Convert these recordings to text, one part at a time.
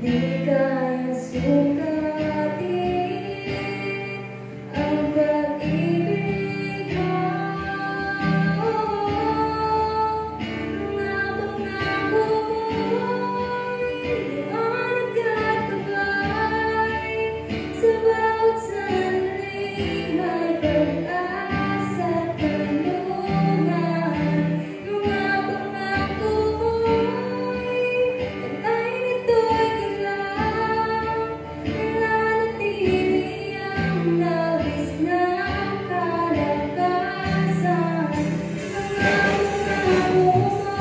Di kaya sukatin ang pag-ibig mo. Mga pangako mo'y liwanag at gabay. Sa bawat sandaling may pag-asa at kanlungan. Mga pangako mo'y Tatay nito'y kailang nananatili ang labis ng kalakasan. Mga pangako mo.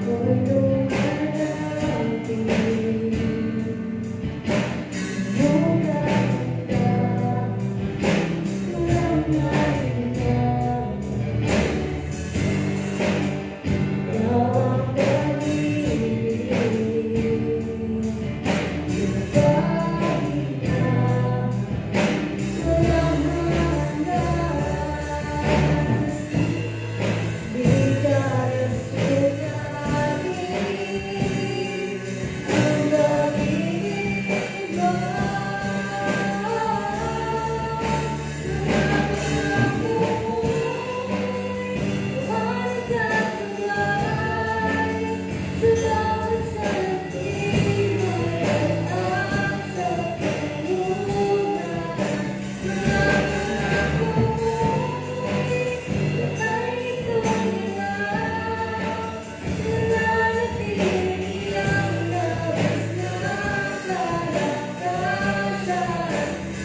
Ako'y lumalapit, iyong ganda, walang malinlang. Ikaw ang pag-ibig, lumabahin na, walang hanggan. Di kaya sukatin ang pag-ibig mo. Mga pangako mo'y liwanag at gabay. Sa bawat sandaling may pag-asa at kanlungan. Mga pangako mo'y Tatay nito'y kailang nananatili ang labis ng kalakasan.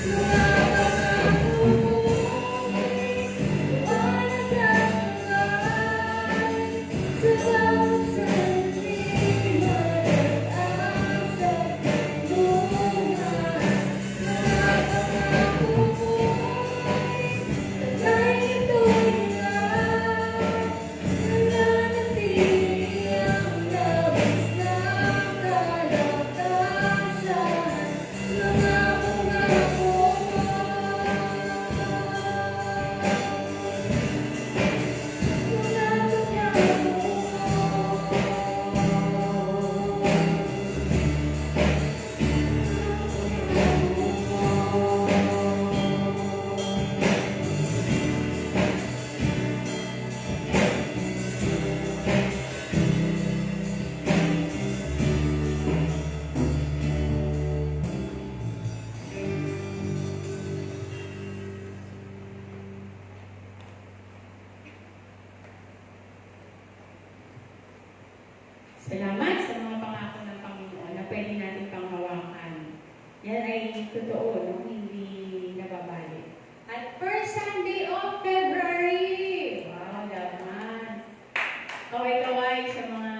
Mga pangako mo'y liwanag at gabay. Sa bawat sandaling may pag-asa at kanlungan. Mga pangako mo'y Tatay nito'y kailang nananatili ang labis ng kalakasan. Mga pangako mo. Mga pangako Salamat sa mga pangako ng Panginoon na pwede natin panghawakan. Yan ay totoo, no? Hindi nababalik. At first Sunday of February! Wow, naman! Kaway-kaway sa mga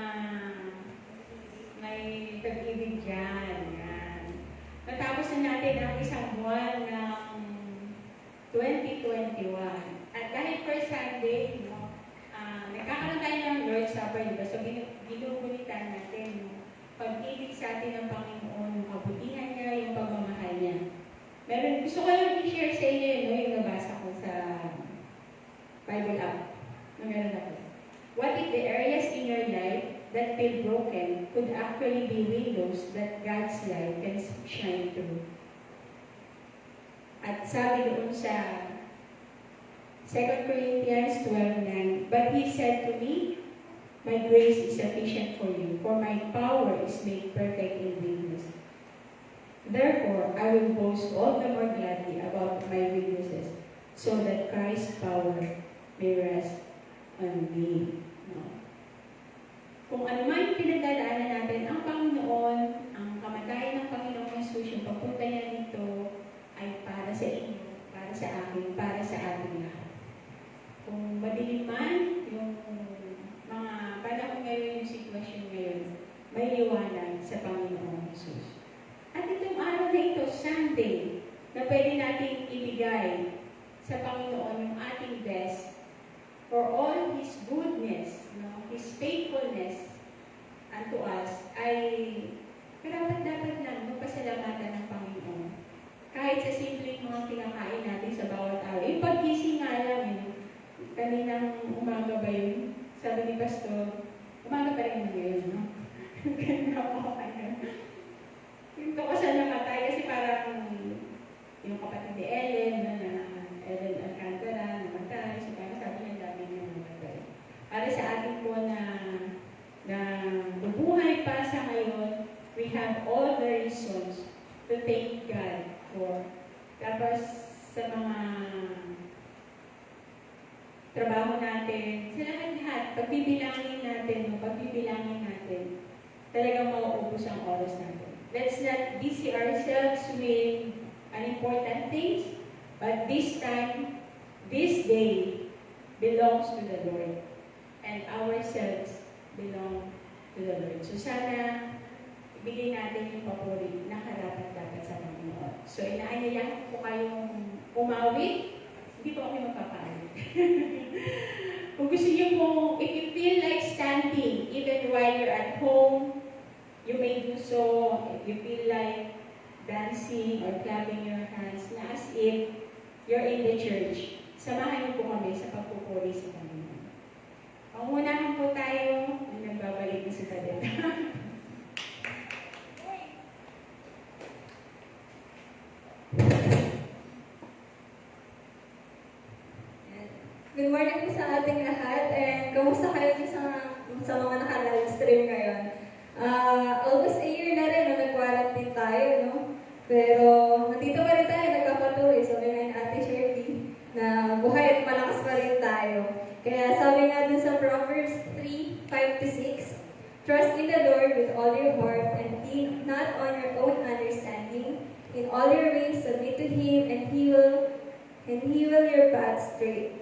may pag-ibig dyan. Yan. Natapos na natin ang isang buwan ng 2021. At dahil first Sunday, no? Nagkakaroon tayo ng Lord's Supper, diba? So, ginugulitan natin yung pag-ibig sa atin ng Panginoon, yung kabutihan niya, yung pagmamahal niya. Gusto ko lang i-share sa inyo yun, no? Yung nabasa ko sa Bible app. Meron ako. What if the areas in your life that feel broken could actually be windows that God's light can shine through? At sabi doon sa 2 Corinthians 12:9, but he said to me, my grace is sufficient for you, for my power is made perfect in weakness. Therefore, I will boast all the more gladly about my weaknesses, so that Christ's power may rest on me. No? Kung ano man pinagdadaanan natin, ang Panginoon, ang kamatayan ng Panginoong Jesus, yung pagpunta niya dito, ay para sa inyo, para sa akin, para sa ating lahat. Kung madilim man yung mga panahon ngayon, yung sitwasyon ngayon, may liwanag sa Panginoong Jesus. At itong araw na ito, Sunday, na pwede natin ibigay sa Panginoon yung ating best for all His goodness, His faithfulness unto us, ay karapat-dapat all the reasons to thank God for. Tapos sa mga trabaho natin, sa lahat-lahat, pagbibilangin natin, talagang mauubos ang oras natin. Let's not busy ourselves with unimportant things, but this time, this day, belongs to the Lord. And ourselves belong to the Lord. So sana, ibigay natin yung papuri na karapat-dapat sa Panginoon. So inaanyayahan ko kayong umawi, hindi po kami magpapalit. Kung gusto niyo po, if you feel like standing, even while you're at home, you may do so. If you feel like dancing or clapping your hands, na as if you're in the church, samahan niyo po kami sa pagpupuri sa Panginoon. Pangunahan po tayo, nagbabalik na si Tadet. Good morning po sa ating lahat, and kamusta kayo dyan sa mga naka-live stream ngayon? Almost a year na rin na nag-quarantine tayo, no? Pero nandito pa rin tayo, nagkapatuloy. Sabi nga ni Ate Shirley na buhay at malakas pa rin tayo. Kaya sabi nga dun sa Proverbs 3:5-6, trust in the Lord with all your heart and lean not on your own understanding. In all your ways submit to Him, and He will your path straight.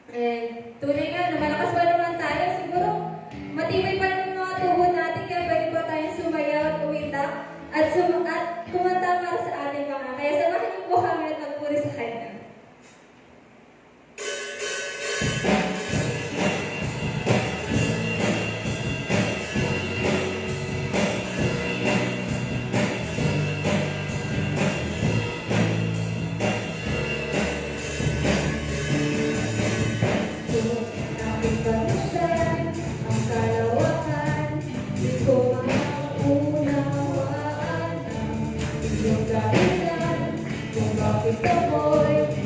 And tunay nga na malakas pa naman tayo, siguro matibay pa naman mga tubo natin, kaya pwede pa tayong sumayaw at umitak at kumanta para sa ating mga. Kaya samahan niyo po kami at magpuri sa Kanya. Ang kalawakan, di ko maunawaan ang iyong dahilan kung bakit ako'y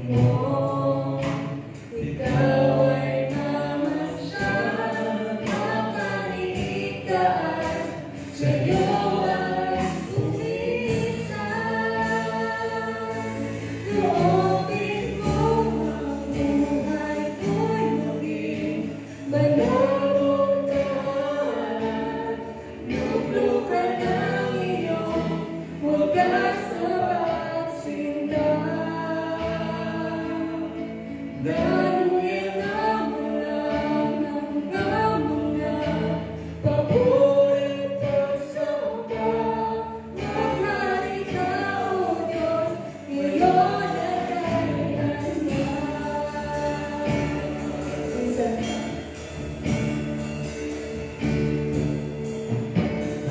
mo. Ikaw ay mamasyal, makalikaan, sa'yo ay umisan. Loobin mo ang buhay ko'y maging banal. Luklukan ang iyong wagas na pagsinta. Daluyan ang ulan ng mga paborito sa maghari ka, O Diyos, ngayon at kailanman.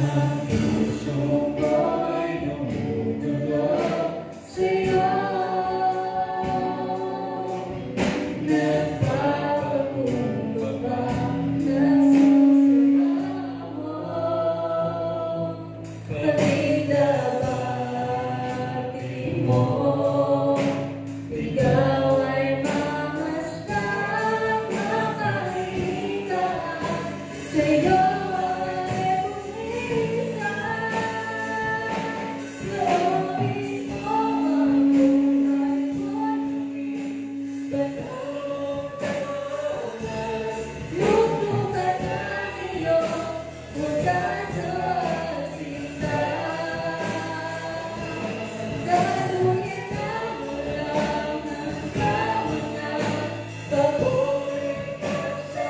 Ang puso ko'y dumudulog sa'yo. Nagpapakumbaba ng susama mo. Pagdabati mo, ikaw ay mamasdan, makalikaan, sa'yo ay bumisan. Loobin mo ang buhay ko'y banal. Luklukan ang iyong wagas na pagsinta. Daluyan ang ulan ng mga paborito sa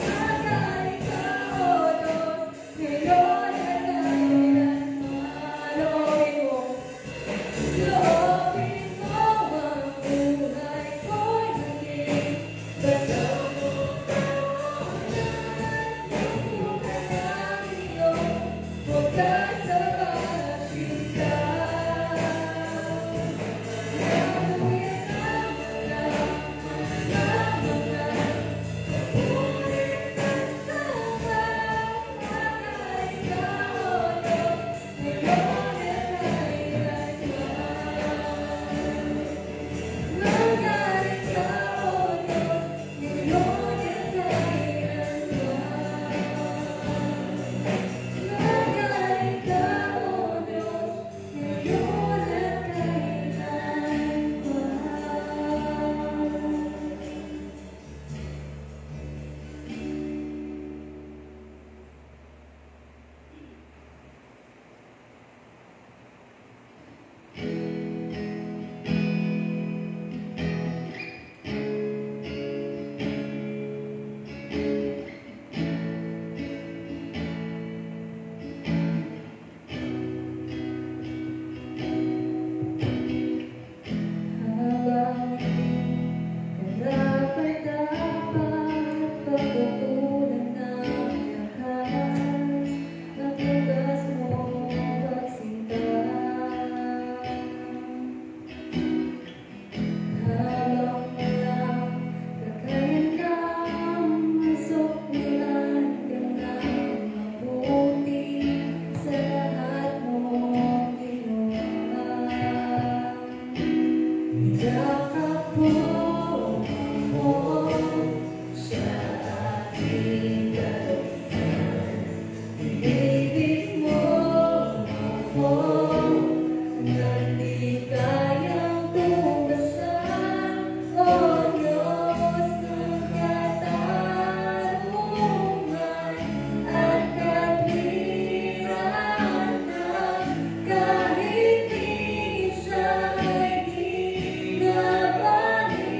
maghari ka, O Diyos, ngayon at kailanman. Loobin mo ang buhay ko'y maging banal. Luklukan ang iyong wagas na pagsinta. Daluyan ang ulan ng mga paborito sa maghari ka, O Diyos, ngayon at kailanman. Maghari ka, O Diyos, ngayon at kailanman. Maghari ka, O Diyos, ngayon at habang karapat-dapat pagkukulan ng lakas ng wagas mo pagsinta. Habang walang kakayahan kang masuklian ka ng mabuti sa lahat mong ginawa. Yakap mo ako sa aking kalutan. Ibig mo ako na di kayang tuklasan. O Diyos ng katarungan at katwiran na kahit isa ay di nabalik.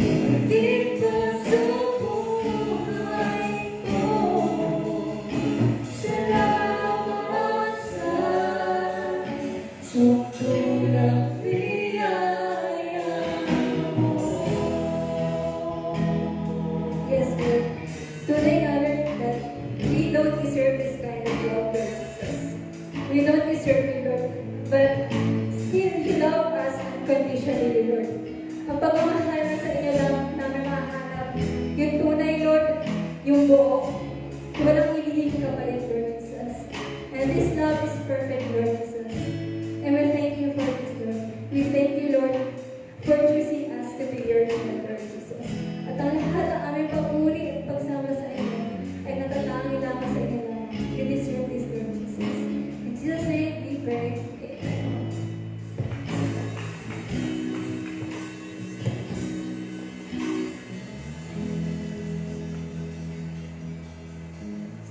Dito sa buhay ko, salamat sa sutulang biyaya mo. Yes, Lord. Today I learned that we don't deserve this kind of love, Lord Jesus. We don't deserve it, Lord. But still, you love us unconditionally, Lord. Ang pagmamahal na sa inyo lang namin mahanap, yung tunay, Lord, yung buo, walang hinihingi ka pa rin, Lord Jesus. And this love is perfect, Lord Jesus. And we thank you for this, Lord. We thank you, Lord, for choosing us to be your children, Lord Jesus. At ang lahat ng aming pag-uri at pagsama sa inyo ay natatangin lamang sa inyo lang. You deserve this, Lord Jesus. In Jesus' name, we pray. Amen.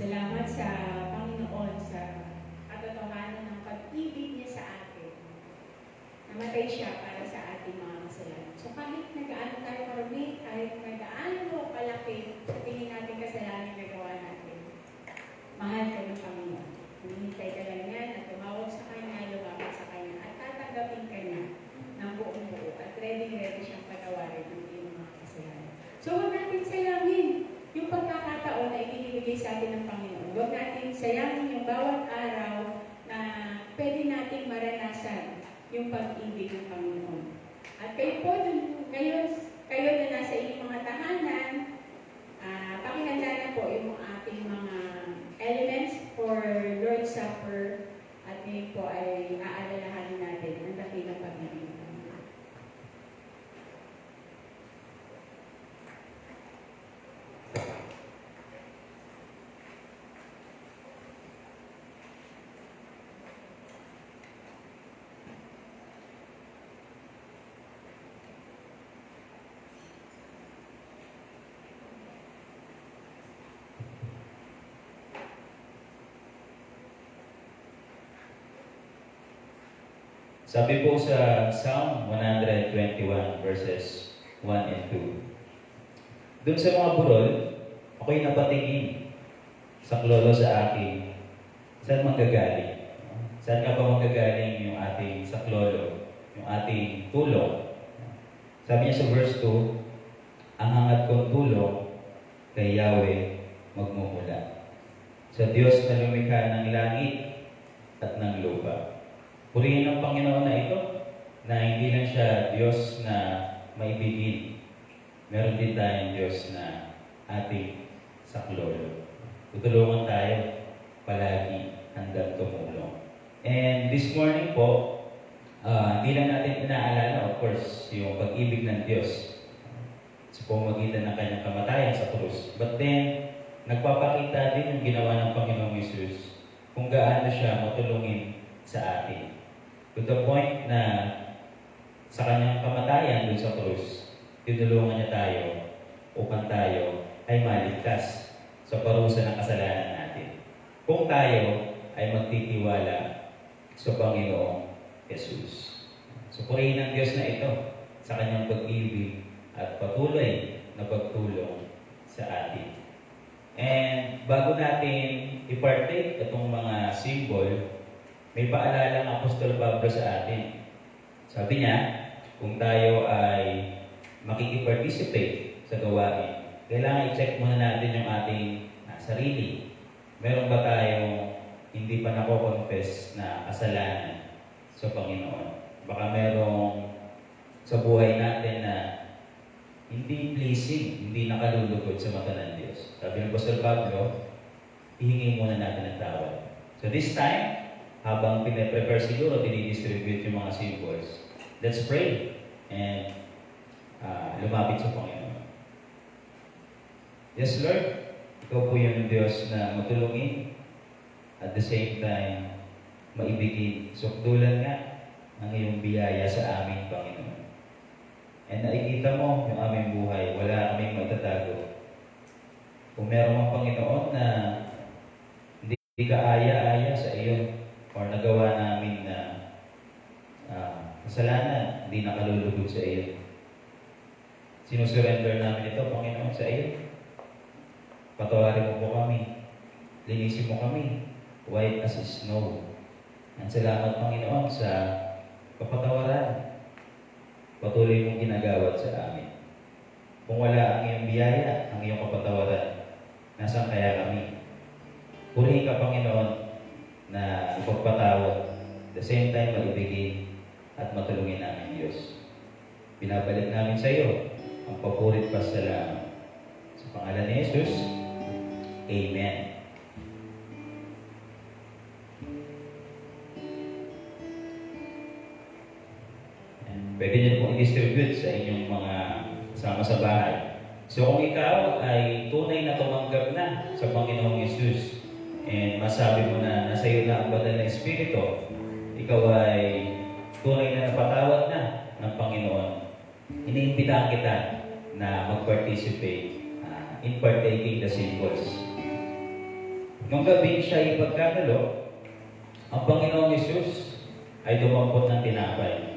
Salamat sa Panginoon sa katotohanan ng pag-ibig niya sa atin. Namatay siya para sa ating mga kasalanan. So kahit nagaano tayo karami, kahit nagaano kalaki sa tingin natin kasalanan na gawa natin, mahal ka ng Panginoon. Hinihintay ka lang yan at tumawag sa Kanya, lumapit sa Kanya, at tatanggapin ka niya ng buong buo at ready siyang patawarin ng iyong mga kasalanan. So huwag natin sayangin yung pagkakataon na ibinibigay sa atin ng Panginoon. Huwag natin sayangin yung bawat araw na pwede nating maranasan yung pag-ibig ng Panginoon. At kayo po, kayo na nasa inyong mga tahanan, pakihanda na po yung ating mga elements for Lord's Supper at ngayon po ay aalalahanin natin ang dakilang pag-ibig ng Panginoon. Sabi po sa Psalm 121 verses 1 and 2. Doon sa mga burol, ako'y napatingin sa klolo sa akin. Saan manggagaling? Saan nga ba manggagaling yung ating saklolo, yung ating tulong? Sabi niya sa verse 2, ang hangat kong tulong kay Yahweh magmumula. Sa Diyos na lumikha ng langit at ng lupa. Purihin ng Panginoon na ito, na hindi lang siya Diyos na maibigin. Meron din tayong Diyos na ating saklolo. Tutulungan tayo palagi hanggang tumulong. And this morning po, hindi lang natin inaalala, of course, yung pag-ibig ng Diyos sa pamamagitan ng kanyang kamatayan sa krus. But then, nagpapakita din yung ginawa ng Panginoong Yesus kung gaano siya matulungin sa atin. To the point na sa kanyang kamatayan dun sa krus, tinulungan niya tayo upang tayo ay maligtas sa parusa ng kasalanan natin. Kung tayo ay magtitiwala sa Panginoong Jesus. So, purihin ng Diyos na ito sa kanyang pag-ibig at patuloy na pagtulong sa atin. And bago natin i-partake itong mga symbol, may paalala ng Apostol Pablo sa atin. Sabi niya, kung tayo ay makikipag-participate sa gawain, kailangan i-check muna natin yung ating sarili. Meron ba tayong hindi pa nako-confess na kasalanan sa Panginoon? Baka merong sa buhay natin na hindi pleasing, hindi nakalulugod sa mata ng Diyos. Sabi ng Apostol Pablo, ihingi muna natin ang tawad. So this time, habang pinaprepare siguro, dinidistribute yung mga symbols, let's pray and lumapit sa Panginoon. Yes, Lord, Ikaw po yung Diyos na matulungin at the same time maibigin. Sukdulan nga ang iyong biyaya sa amin, Panginoon. And nakikita mo yung aming buhay, wala kaming maitatago. Kung meron ang Panginoon na hindi ka aya-aya sa iyo, or nagawa namin na kasalanan, hindi nakalulugod sa iyo. Sinusurrender namin ito, Panginoon, sa iyo. Patawarin mo po kami. Linisin mo kami. White as snow. At salamat, Panginoon, sa kapatawaran. Patuloy mong ginagawad sa amin. Kung wala ang iyong biyaya, ang iyong kapatawaran, nasaan kaya kami? Purihin ka, Panginoon, na ipagpatawad. The same time, maibigin at matulungin namin, Diyos. Binabalik namin sa iyo ang papurit pasalamat. Sa pangalan ni Jesus, Amen. Pwede niyo pong i-distribute sa inyong mga kasama sa bahay. So kung ikaw ay tunay na tumanggap na sa Panginoong Yesus and masabi mo na nasa iyo na ang banal na Espiritu, ikaw ay tunay na napatawad na ng Panginoon, iniimbitahan kita na mag-participate in partaking the symbols. Nung gabi siya ipagkakalo, ang Panginoong Yesus ay dumampot ng tinapay.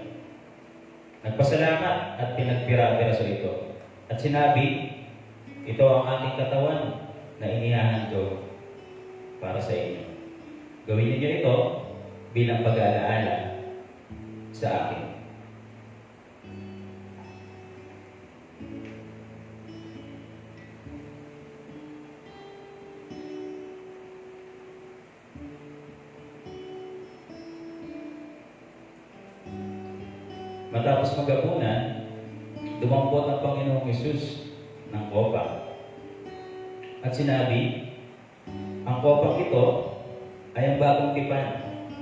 Nagpasalamat at pinagpira-piraso ito. At sinabi, ito ang aking katawan na inihahandog para sa inyo. Gawin niyo ito bilang pag-aalaala sa akin. Matapos maghapunan, dumampot ang Panginoong Yesus ng kopa. At sinabi, ang kopang ito ay ang bagong tipan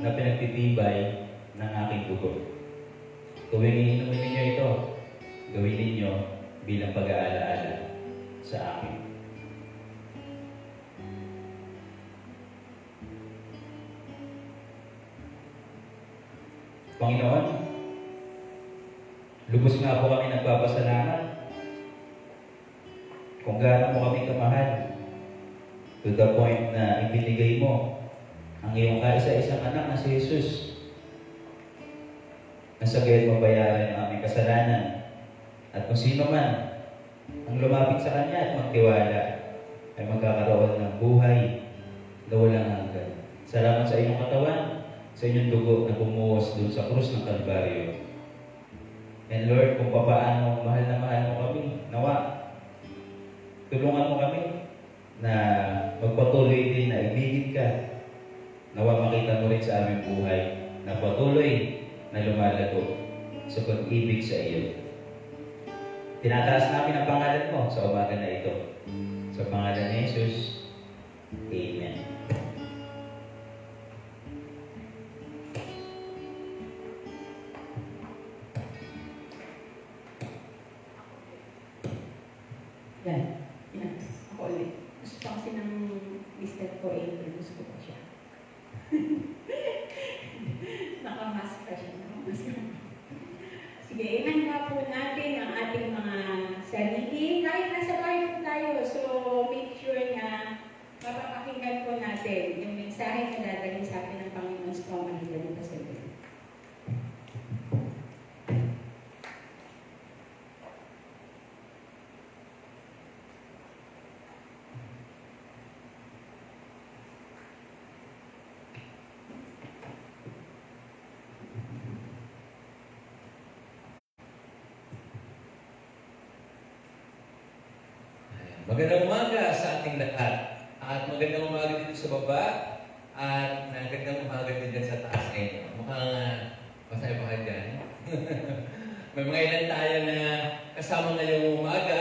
na pinagtitibay ng aking dugo. Tuwing iinumin ninyo ito, gawin ninyo bilang pag-aalaala sa akin. Panginoon, lubos nga po kami nagpapasalamat kung gaano mo kami kamahal to the point na ibinigay mo ang iyong kaisa-isang anak na si Jesus na sa gayon mabayaran ang aming kasalanan. At kung sino man ang lumapit sa Kanya at magtiwala ay magkakaroon ng buhay na walang hanggan. Salamat sa inyong katawan, sa inyong dugo na bumuhos doon sa krus ng Kalbaryo. And Lord, kung papaano mahal na mahal mo kami, nawa, tulungan mo kami na magpatuloy din na ibigin ka. Nawa makita mo rin sa aming buhay na patuloy na lumalago sa pag-ibig sa iyo. Tinataas namin ang pangalan mo sa umaga na ito. Sa pangalan ni Jesus, Amen. Yan. Yan. Ako ulit. Gusto ko kasi ng Mr. ko gusto ko pa siya. Nakamask pa siya. Sige, inangga po natin ang ating mga sarili. Kahit nasa bahay po tayo, so make sure na mapapakinggan po natin yung mensahe na dadalhin sa atin ng Panginoon sa pamamagitan ng pasalubong. Magandang umaga sa ating lahat. At magandang umaga dito sa baba. At magandang umaga din dyan sa taas ngayon. Mukhang masaya pa kayo dyan. May mga ilan tayo na kasama ngayong umaga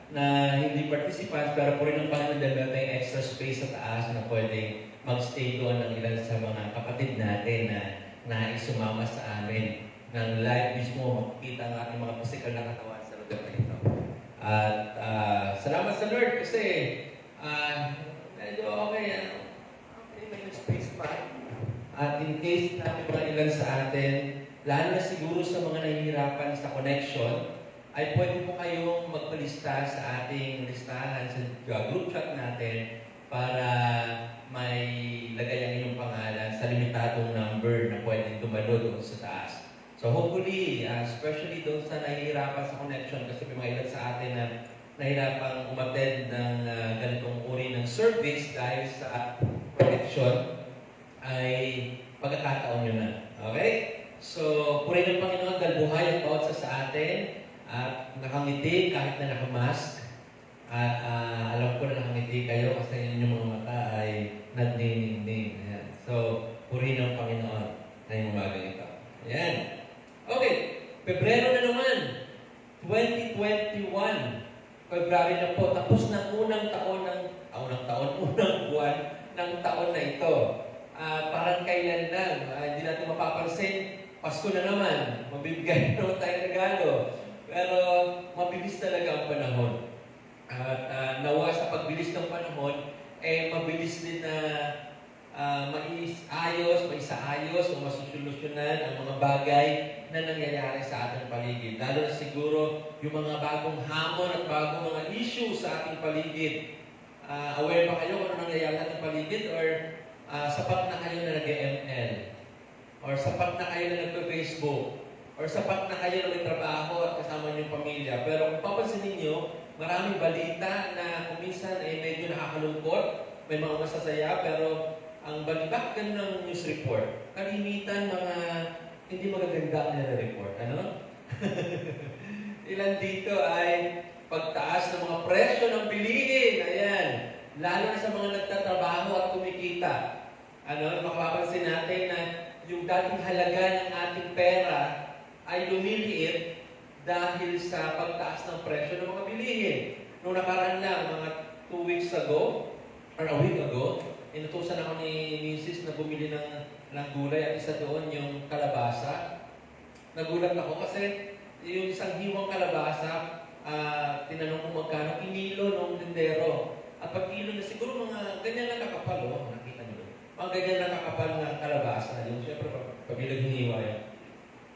na hindi participants pero po rin ang Panginoon dahil meron tayong extra space sa taas na pwedeng mag-stay doon ng ilan sa mga kapatid natin na nais sumama sa amin ng live mismo makikita ang ating mga physical na katawan sa lugar na ito. At salamat sa Lord kasi medyo okay may space pa. At in case natin mga ilan sa atin, lalo na siguro sa mga nahihirapan sa connection, ay pwede po kayong magpalista sa ating listahan sa group chat natin para may lagay ang inyong pangalan sa limitadong number na pwedeng dumalo doon sa taas. So hopefully, especially doon sa nahihirapan sa connection, kasi may mga ilan sa atin na nahihirapan umattend ng ganitong uri ng service dahil sa connection, ay pagkakataon nyo na. Okay? So, purihin ng Panginoon dahil buhay ang bawat isa sa atin at nakangiti kahit na nakamask. At alam ko na nakangiti kayo kasi yun yung mga mata ay nagniningning. Ayan. So, purihin ng Panginoon na yung umaga ito. Ayan. Okay. Pebrero na naman. 2021. February na po. Tapos na unang buwan ng taon na ito. Parang kailan lang. Hindi natin mapapansin. Pasko na naman. Mabibigay na naman tayo regalo. Pero mabilis talaga ang panahon. At nawa sa pagbilis ng panahon, mabilis din na maisaayos o masusolusyonan ang mga bagay na nangyayari sa ating paligid. Lalo na siguro yung mga bagong hamon at bagong mga issue sa ating paligid. Aware ba kayo kung ano nangyayari sa ating paligid? Or sapat na kayo na nag-ML? Or sapat na kayo na nag-Facebook? Or sapat na kayo na may trabaho at kasama niyong pamilya? Pero kung papansin ninyo, maraming balita na kuminsan ay medyo nakakalungkot, may mga masasaya, pero ang balibakan ng news report, kalimitan mga hindi magaganda na report. Ano? Ilan dito ay pagtaas ng mga presyo ng bilihin. Ayan. Lalo na sa mga nagtatrabaho at kumikita. Ano? Makapapansin natin na yung dating halaga ng ating pera ay lumiliit dahil sa pagtaas ng presyo ng mga bilihin. Noong nakaraan lang, mga 2 weeks ago, or a week ago, inutusan ako ni Mrs. na bumili ng gulay at isa doon yung kalabasa. Nagulat ako kasi yung isang hiwang kalabasa, tinanong ko magkano, kinilo ng tindero. At pag kilo na siguro mga ganyan lang kakapal, nakita nyo. Mga ganyan lang kakapal na kalabasa. Yung siyempre, pabilag hiniwa yan.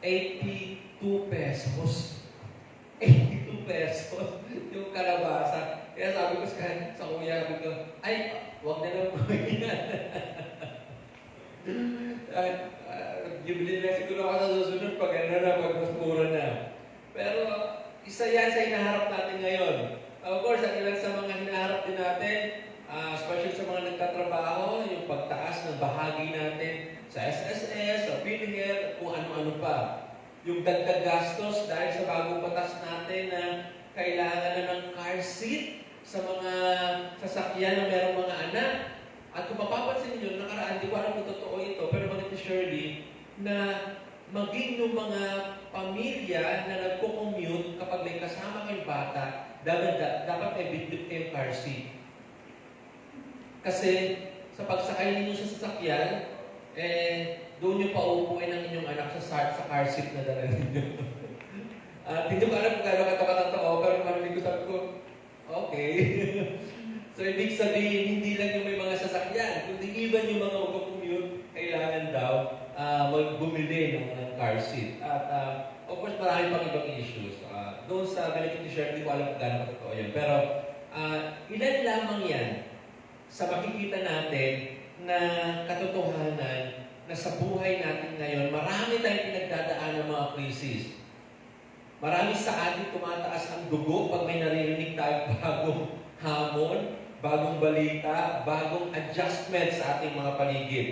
82 pesos. 82 pesos yung kalabasa. Kaya sabi ko sa kuya, sabi ko, ay, huwag na lang po yan. Bibili na siguro ako sa susunod pag mas mura na. Pero isa yan sa hinaharap natin ngayon. Of course, ang ilan sa mga hinaharap din natin, especially sa mga nagtatrabaho, yung pagtaas ng bahagi natin sa SSS, sa PhilHealth, kung ano-ano pa. Yung dagdag gastos dahil sa bagong batas natin na kailangan na ng car seat sa mga sasakyan na merong mga anak. At kung mapapansin nyo, nakaraan, di ko alam kung totoo ito, pero maganda Shirley, na maging yung mga pamilya na nagko-commute kapag may kasama kayong bata, dapat may bitbit kayong car seat. Kasi sa pagsakay ninyo sa sasakyan, doon nyo paupuin ang inyong anak sa car seat na dala ninyo. Hindi ko alam kung gano'n katotoo, pero marinig ko sabi ko, okay. So, ibig sabihin, hindi lang yung may mga sasakyan, kundi even yung mga mag-commute, kailangan daw magbumili ng car seat. At, of course, marami pang ibang issues. Doon sa ganitong t-shirt, hindi ko alam kung gano'n katotoo yun. Pero, ilan lamang yan sa makikita natin na katotohanan na sa buhay natin ngayon, marami tayong pinagdadaan ng mga krisis. Marami sa atin tumataas ang dugo pag may naririnig tayong bagong hamon, bagong balita, bagong adjustment sa ating mga paligid.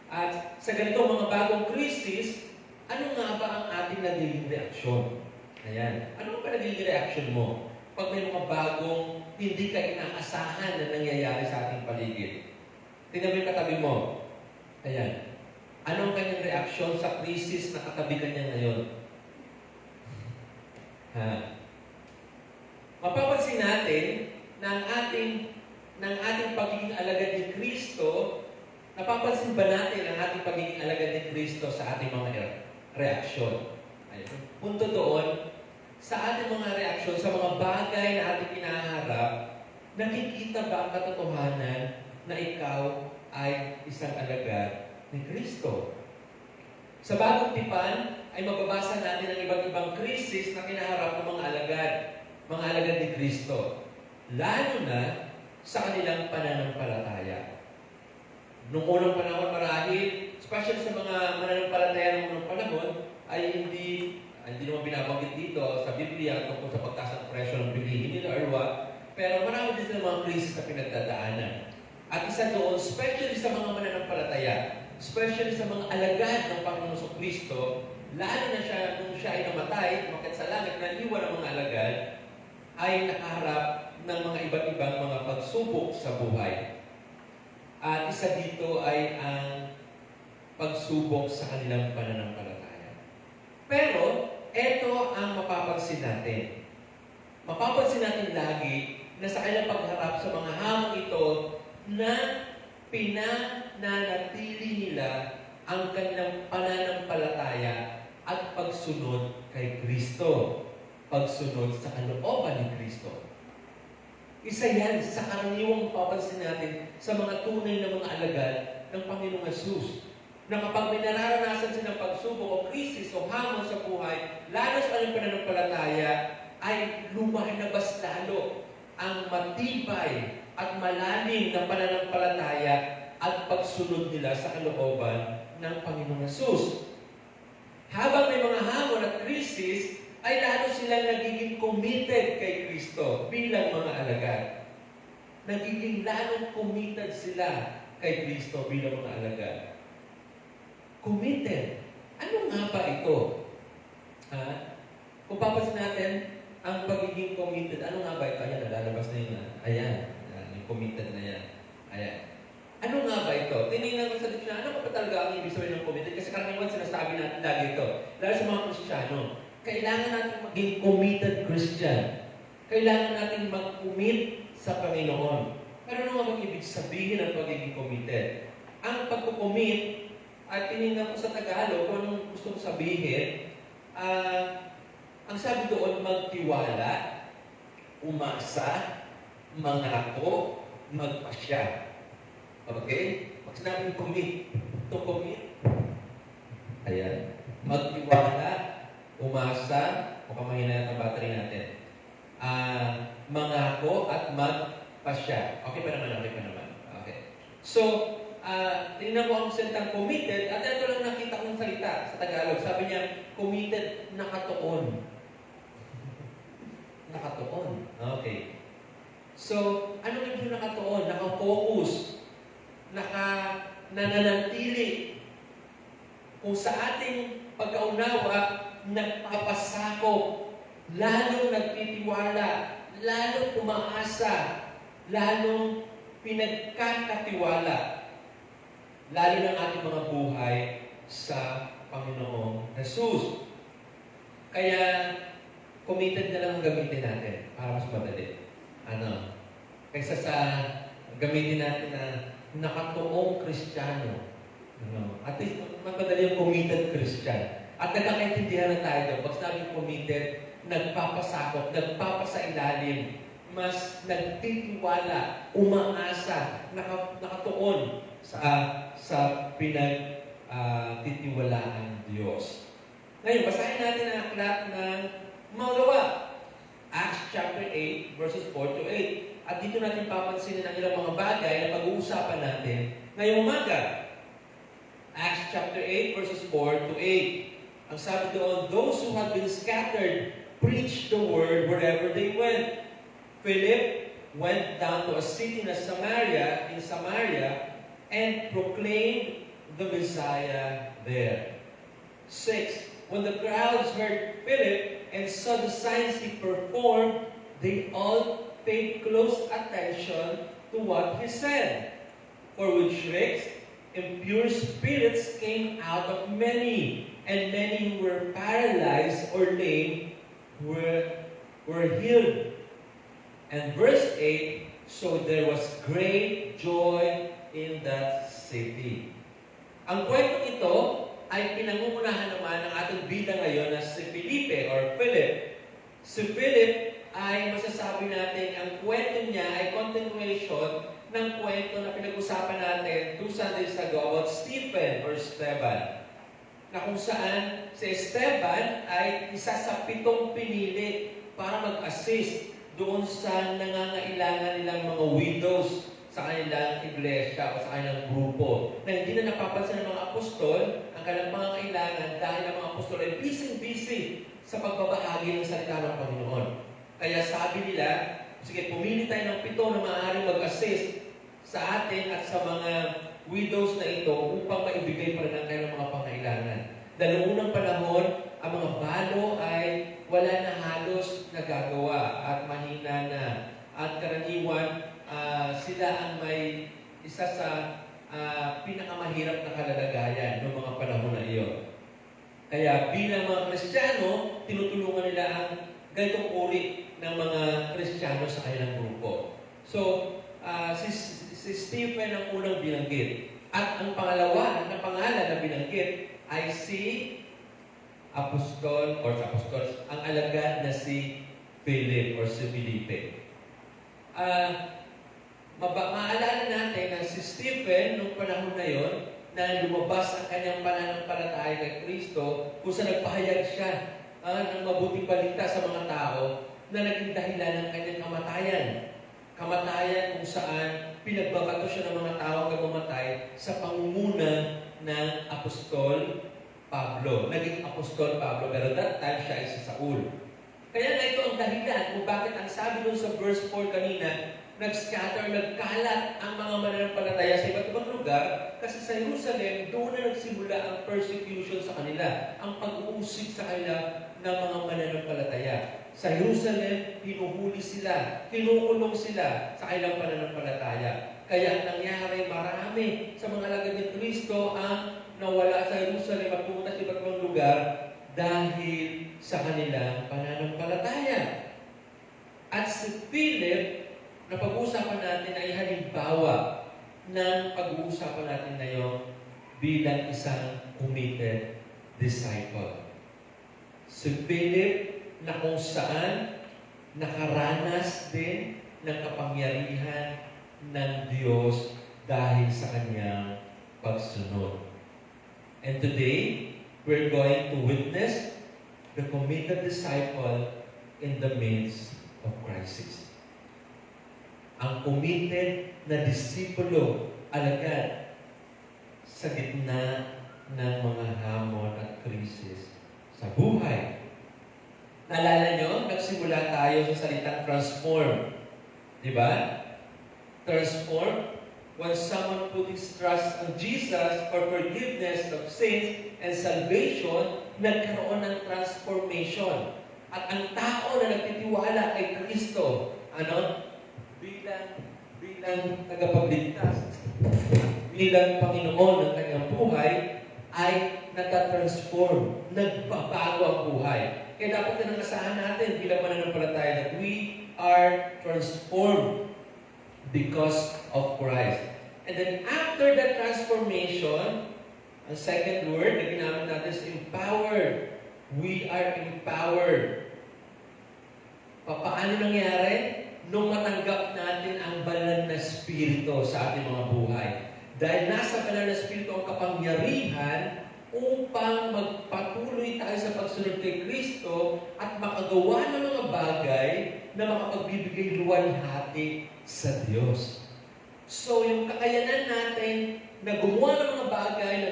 At sa ganitong mga bagong krisis, ano nga ba ang ating nagiging reaksyon? Ayan. Ano ba nagiging reaksyon mo pag may mga bagong hindi ka inaasahan na nangyayari sa ating paligid? Tingnan mo yung katabi mo. Ayan. Ano ang kanyang reaksyon sa krisis na katabi kanya ngayon? Mapapansin natin na ang ating pagiging alagad ni Kristo, napapansin ba natin ang ating pagiging alagad ni Kristo sa ating mga reaksyon? Ayun. Punto doon, sa ating mga reaksyon, sa mga bagay na ating kinaharap, nakikita ba ang katotohanan na ikaw ay isang alagad ni Kristo? Sa bagong tipan, ay mababasa natin ang iba't ibang krisis na kinaharap ng mga alagad ni Kristo. Lalo na sa kanilang pananampalataya. Noong unang panahon marahil, especially sa mga mananampalataya ng unang panahon, ay hindi naman binabanggit dito sa Biblia tungkol sa pagtaas ng presyo ng bilihin nila or what. Pero marami din silang mga krisis na pinagdadaanan. At isa doon, especially sa mga mananampalataya, especially sa mga alagad ng Panginoon Kristo, lalo na siya nung siya ay namatay, umakyat sa langit, naliwan ang mga alagad, ay nakaharap ng mga iba't ibang mga pagsubok sa buhay. At isa dito ay ang pagsubok sa kanilang pananampalataya. Pero, ito ang mapapansin natin. Mapapansin natin lagi na sa kanilang pagharap sa mga hamon ito na pinananatili nila ang kanilang pananampalataya at pagsunod kay Kristo. Pagsunod sa kalooban ni Kristo. Isa yan sa karaniwang mapapansin natin sa mga tunay na mga alagad ng Panginoong Hesus. Na kapag may nararanasan silang pagsubok o krisis o hamon sa buhay, lalo sa kanilang pananampalataya, ay lumalabas lalo ang matibay at malalim na pananampalataya at pagsunod nila sa kalooban ng Panginoong Hesus. Habang may mga hamon at krisis, ay lalo silang nagiging committed kay Kristo bilang mga alagad. Nagiging lalong committed sila kay Kristo bilang mga alagad. Committed. Ano nga ba ito? Kung papansin natin, ang pagiging committed, ano nga ba ito? Ayan, nalalabas na yun. Ayan, yung committed na yan. Ayan. Ano nga ba ito? Tinignan ko sa dictionary, ano ba talaga ang ibig sabihin ng committed? Kasi karaniwan sinasabi natin lagi ito. Lalo sa mga Kristiyano. Kailangan natin maging committed Christian. Kailangan natin mag-commit sa Panginoon. Pero ano nga bang ibig sabihin ng pagiging committed? Ang pagkukommit, at tinignan ko sa Tagalog kung anong gusto kong sabihin, ang sabi doon, magtiwala, umasa, mangako, magpasya. Okay? Pag sinabing commit, to commit, ayan, magtiwala, umasa, mukhang mahina yung battery natin, mangako at magpasya. Okay pa naman, okay pa naman. Okay. So, tingnan mo ang salitang committed, at ito lang nakita kong salita sa Tagalog. Sabi niya, committed, nakatuon. Nakatuon. Okay. So, ano yung nakatuon? Nakafocus. Nananatili. Kung sa ating pagkaunawa, nagpapasakop, lalong nagtitiwala, lalong umaasa, lalong pinagkakatiwala, lalo ng ating mga buhay sa Panginoong Hesus. Kaya, committed na lang ang gamitin natin para mas madali. Kaysa sa gamitin natin na nakatuong Kristiyano. At least, madali yung committed Christian. At nagkakaintindihan na tayo doon. Pag sinabing committed, nagpapasakop, nagpapasailalim, mas nagtitiwala, umaasa, nakatuon sa pinagtitiwalaan Diyos. Ngayon, basahin natin ang aklat ng mga gawa. Acts chapter 8, verses 4 to 8. At dito natin papansinin ang ilang mga bagay na pag-uusapan natin ngayong umaga. Acts chapter 8, verses 4 to 8. Ang sabi doon, those who had been scattered preached the word wherever they went. Philip went down to a city in Samaria, and proclaimed the Messiah there. 6. When the crowds heard Philip and saw the signs he performed, they all paid close attention to what he said. For with shrieks, impure spirits came out of many, and many who were paralyzed or lame were healed. And verse 8, so there was great joy in that city. Ang kwento ito ay pinangungunahan naman ng ating bida ngayon na si Felipe or Philip. Si Philip ay masasabi natin, ang kwento niya ay continuation ng kwento na pinag-usapan natin 2 Sundays ago about Stephen or Esteban. Na kung saan si Esteban ay isa sa 7 pinili para mag-assist doon sa nangangailangan nilang mga widows sa kanilang iglesia o sa kanilang grupo. Na hindi na napapansin ng mga apostol ang kanilang pangangailangan dahil ang mga apostol ay busy sa pagbabahagi ng salita ng Panginoon. Kaya sabi nila, sige, pumili tayo ng 7 na maaaring mag-assist sa atin at sa mga widows na ito upang maibigay pa rin ang kanilang mga pangailangan. Dahil noong unang panahon, ang mga balo ay wala na halos nagagawa at mahina na. At karaniwan, sila ang may isa sa pinakamahirap na kalalagayan ng mga panahon na iyon. Kaya bilang mga Kristiyano, tinutulungan nila ang ganitong uri ng mga Kristiyano sa kanilang grupo. So, si Stephen ang unang binanggit. At ang pangalawa na pangalan na binanggit ay si apostol, ang alagad na si Philip or si Felipe. Maalala natin na si Stephen, nung panahon na yon, na lumabas ang kanyang pananampalataya kay Kristo, kung saan nagpahayag siya ng mabuting balita sa mga tao na naging dahilan ng kanyang kamatayan. Kamatayan kung saan pinagbabato siya ng mga tao na mamatay sa pangunguna ng Apostol Pablo. Naging Apostol Pablo, pero that time siya ay si Saul. Kaya na ito ang dahilan kung bakit ang sabi doon sa verse 4 kanina, nagkalat ang mga mananampalataya sa iba't ibang lugar kasi sa Jerusalem, doon na nagsimula ang persecution sa kanila, ang pag-uusig sa kanila ng mga mananampalataya. Sa Jerusalem, hinuhuli sila, kinukulong sila sa kanilang pananampalataya. Kaya ang nangyari, marami sa mga alagad ni Kristo ang nawala sa Jerusalem at pumunta sa iba't ibang lugar dahil sa kanilang pananampalataya. At si Philip, na pag-uusapan natin ay halimbawa ng pag-uusapan natin ngayon bilang isang committed disciple. Si Philip na kung saan nakaranas din ng kapangyarihan ng Diyos dahil sa kanyang pagsunod. And today, we're going to witness the committed disciple in the midst of crisis. Ang committed na disipulo, alagad, sa gitna ng mga hamon at krisis sa buhay. Naalala nyo, nagsimula tayo sa salitang transform. Di ba? Transform, when someone put his trust on Jesus for forgiveness of sins and salvation, nagkaroon ng transformation. At ang tao na nagtitiwala kay Kristo, bilang tagapagligtas, bilang Panginoon ng kanyang buhay, ay natatransform, nagbabago ang buhay. Kaya dapat na nasahan natin bilang mananampalataya that we are transformed because of Christ. And then after that transformation, ang second word na ginamit natin is empowered. We are empowered. Paano nangyari? Nung matanggap natin ang banal na Espiritu sa ating mga buhay. Dahil nasa banal na Espiritu ang kapangyarihan upang magpatuloy tayo sa pagsunod kay Kristo at makagawa ng mga bagay na makapagbibigay luwalhati sa Diyos. So, yung kakayanan natin na gumawa ng mga bagay na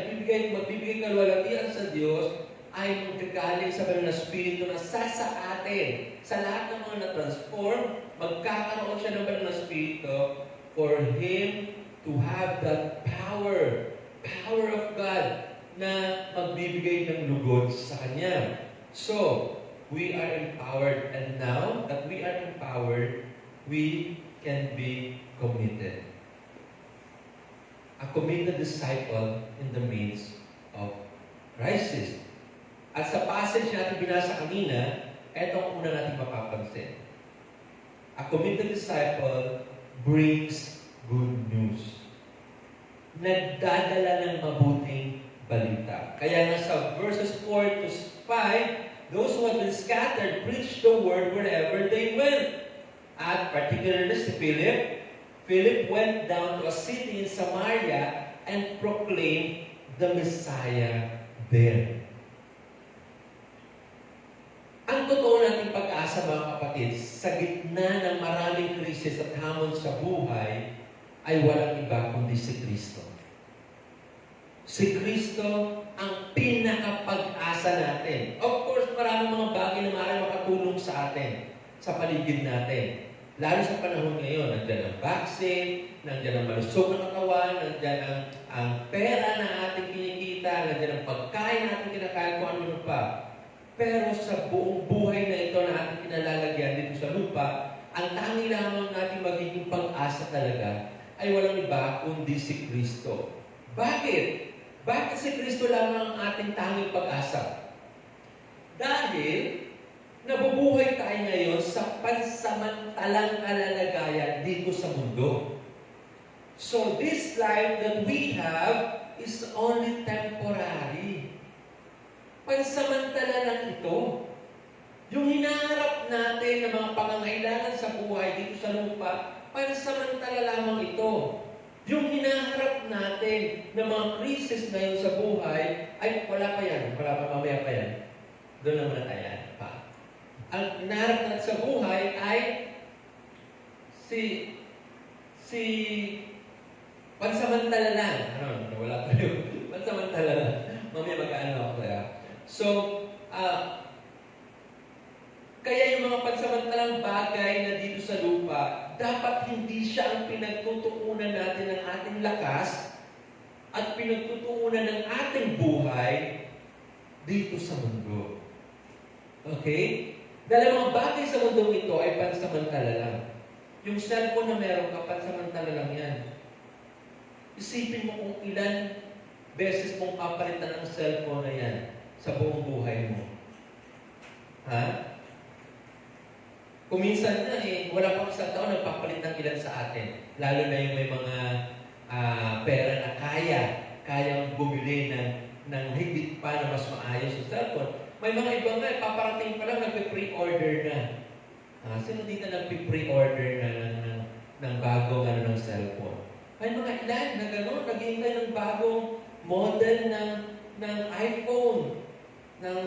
magbibigay kaluwalhatian sa Diyos ay magkagaling sa banal na Espiritu na sa atin. Sa lahat ng mga na-transform, magkakaroon siya ng banal na Espiritu for Him to have that power of God na magbibigay ng lugod sa Kanya. So, we are empowered. And now that we are empowered, we can be committed. A committed disciple in the midst of crisis. At sa passage natin binasa kanina, ito ang una natin mapapansin. A committed disciple brings good news. Nagdadala ng mabuting balita. Kaya nga sa verses 4 to 5, those who have been scattered preach the word wherever they went. At particularly si Philip went down to a city in Samaria and proclaimed the Messiah there. Ang totoo nating pag-asa, mga kapatid, sa gitna ng maraming krisis at hamon sa buhay, ay walang iba kundi si Kristo. Si Kristo ang pinakapag-asa natin. Of course, maraming mga bagay na maaaring makatulong sa atin, sa paligid natin. Lalo sa panahon ngayon, nandiyan ang vaccine, nandiyan ang malusog na katawan, nandiyan ang pera na ating kinikita, nandiyan ang pagkain na ating kinakain, kung ano pa. Pero sa buong buhay na ito na ating kinalalagyan dito sa lupa, ang tangi lamang natin magiging pag-asa talaga ay walang iba kundi si Kristo. Bakit? Bakit si Kristo lamang ang ating tanging pag-asa? Dahil nabubuhay tayo ngayon sa pansamantalang kalalagayan dito sa mundo. So this life that we have is only temporary. Pansamantala lang ito. Yung hinaharap natin ng mga pangangailangan sa buhay dito sa lupa, pansamantala lamang ito. Yung hinaharap natin ng mga krisis ngayon sa buhay, ay wala pa yan, wala pa, mamaya pa yan. Doon lang muna tayo pa. Ang hinaharap natin sa buhay ay si pansamantala lang. Ano, wala pa yun. Pansamantala lang. Mamaya mag-ano ako kaya. So, kaya yung mga pansamantalang bagay na dito sa lupa, dapat hindi siya ang pinagtutuunan natin ng ating lakas at pinagtutuunan ng ating buhay dito sa mundo. Okay? Dahil mga bagay sa mundo ito ay pansamantala lang. Yung cellphone na meron ka, pansamantala lang yan. Isipin mo kung ilan beses mong papalitan ang cellphone na yan sa buong buhay mo. Ha? Kung minsan na wala pang isang taon nagpapalit ng ilan sa atin. Lalo na yung may mga pera na kayang bumili ng higit pa na mas maayos sa cellphone. May mga ibang nga, paparating pa lang, nagpe-pre-order na. Sino dito nagpe-pre-order na ng bagong ng cellphone? May mga ilan na gano'n, naghihintay ng bagong model ng iPhone, ng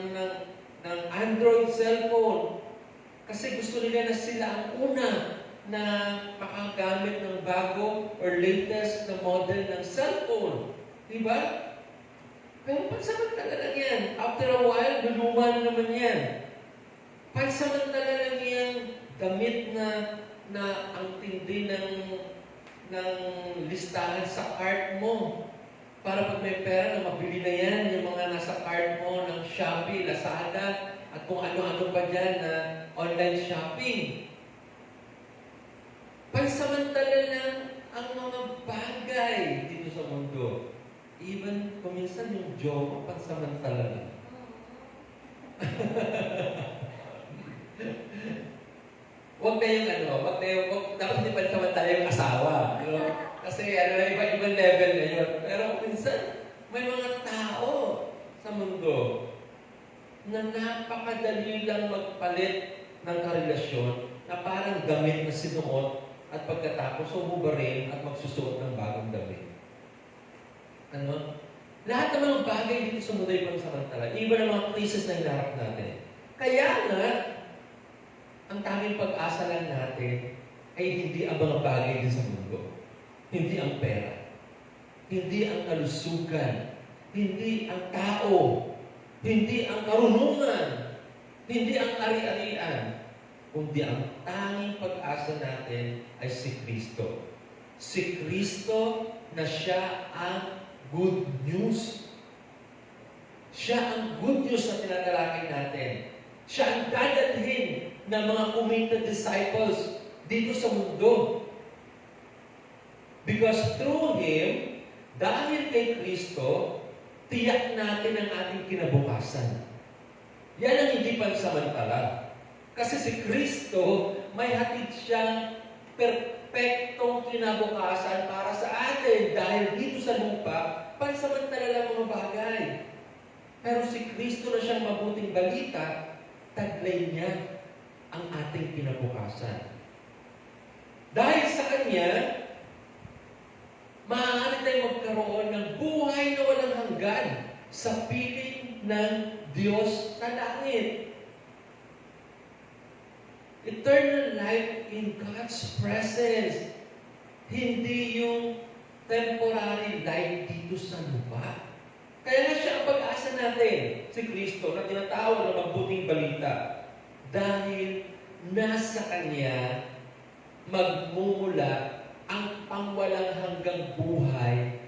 Android cellphone. Kasi gusto nila na sila ang una na makagamit ng bago or latest na model ng cellphone. Diba? Pero pansamantala lang yan. After a while, luluma na naman yan. Pansamantala lang yan. Damit na ang tindi ng listahan sa cart mo. Para pag may pera na mabili na yan, yung mga nasa cart mo ng Shopee, Lazada, at kung ano-ano pa dyan na online shopping. Pansamantala lang ang mga bagay dito sa mundo. Even kuminsan yung jowa, pansamantala lang. dapat hindi pansamantala yung asawa. Kasi iba-ibang level na yun. Pero minsan, may mga tao sa mundo na napakadali lang magpalit ng karelasyon na parang damit na sinuot at pagkatapos humubarin at magsusuot ng bagong damit. Ano? Lahat ng mga bagay dito sa mundo ay pansamantala. Iba ng mga krisis na hinaharap natin. Kaya nga, ang tanging pag-asa lang natin ay hindi ang mga bagay din sa mundo. Hindi ang pera. Hindi ang kalusugan. Hindi ang tao. Hindi ang karunungan, hindi ang ari-arian, kundi ang tanging pag-asa natin ay si Kristo. Si Kristo na siya ang good news. Siya ang good news na tinatalakay natin. Siya ang dadalhin ng mga committed disciples dito sa mundo. Because through Him, dahil kay Kristo, tiyak natin ang ating kinabukasan. Yan ang hindi pansamantala. Kasi si Kristo, may hatid siyang perpektong kinabukasan para sa atin. Dahil dito sa lupa, pansamantala lang mga bagay. Pero si Kristo na siyang mabuting balita, taglay niya ang ating kinabukasan. Dahil sa Kanya, maaari tayong magkaroon ng buhay na walang hanggan sa piling ng Diyos sa langit. Eternal life in God's presence. Hindi yung temporary life dito sa lupa. Kaya nga siya ang natin si Kristo na tinatawag na mabuting balita? Dahil nasa Kanya magmumula ang pangwalang hanggang buhay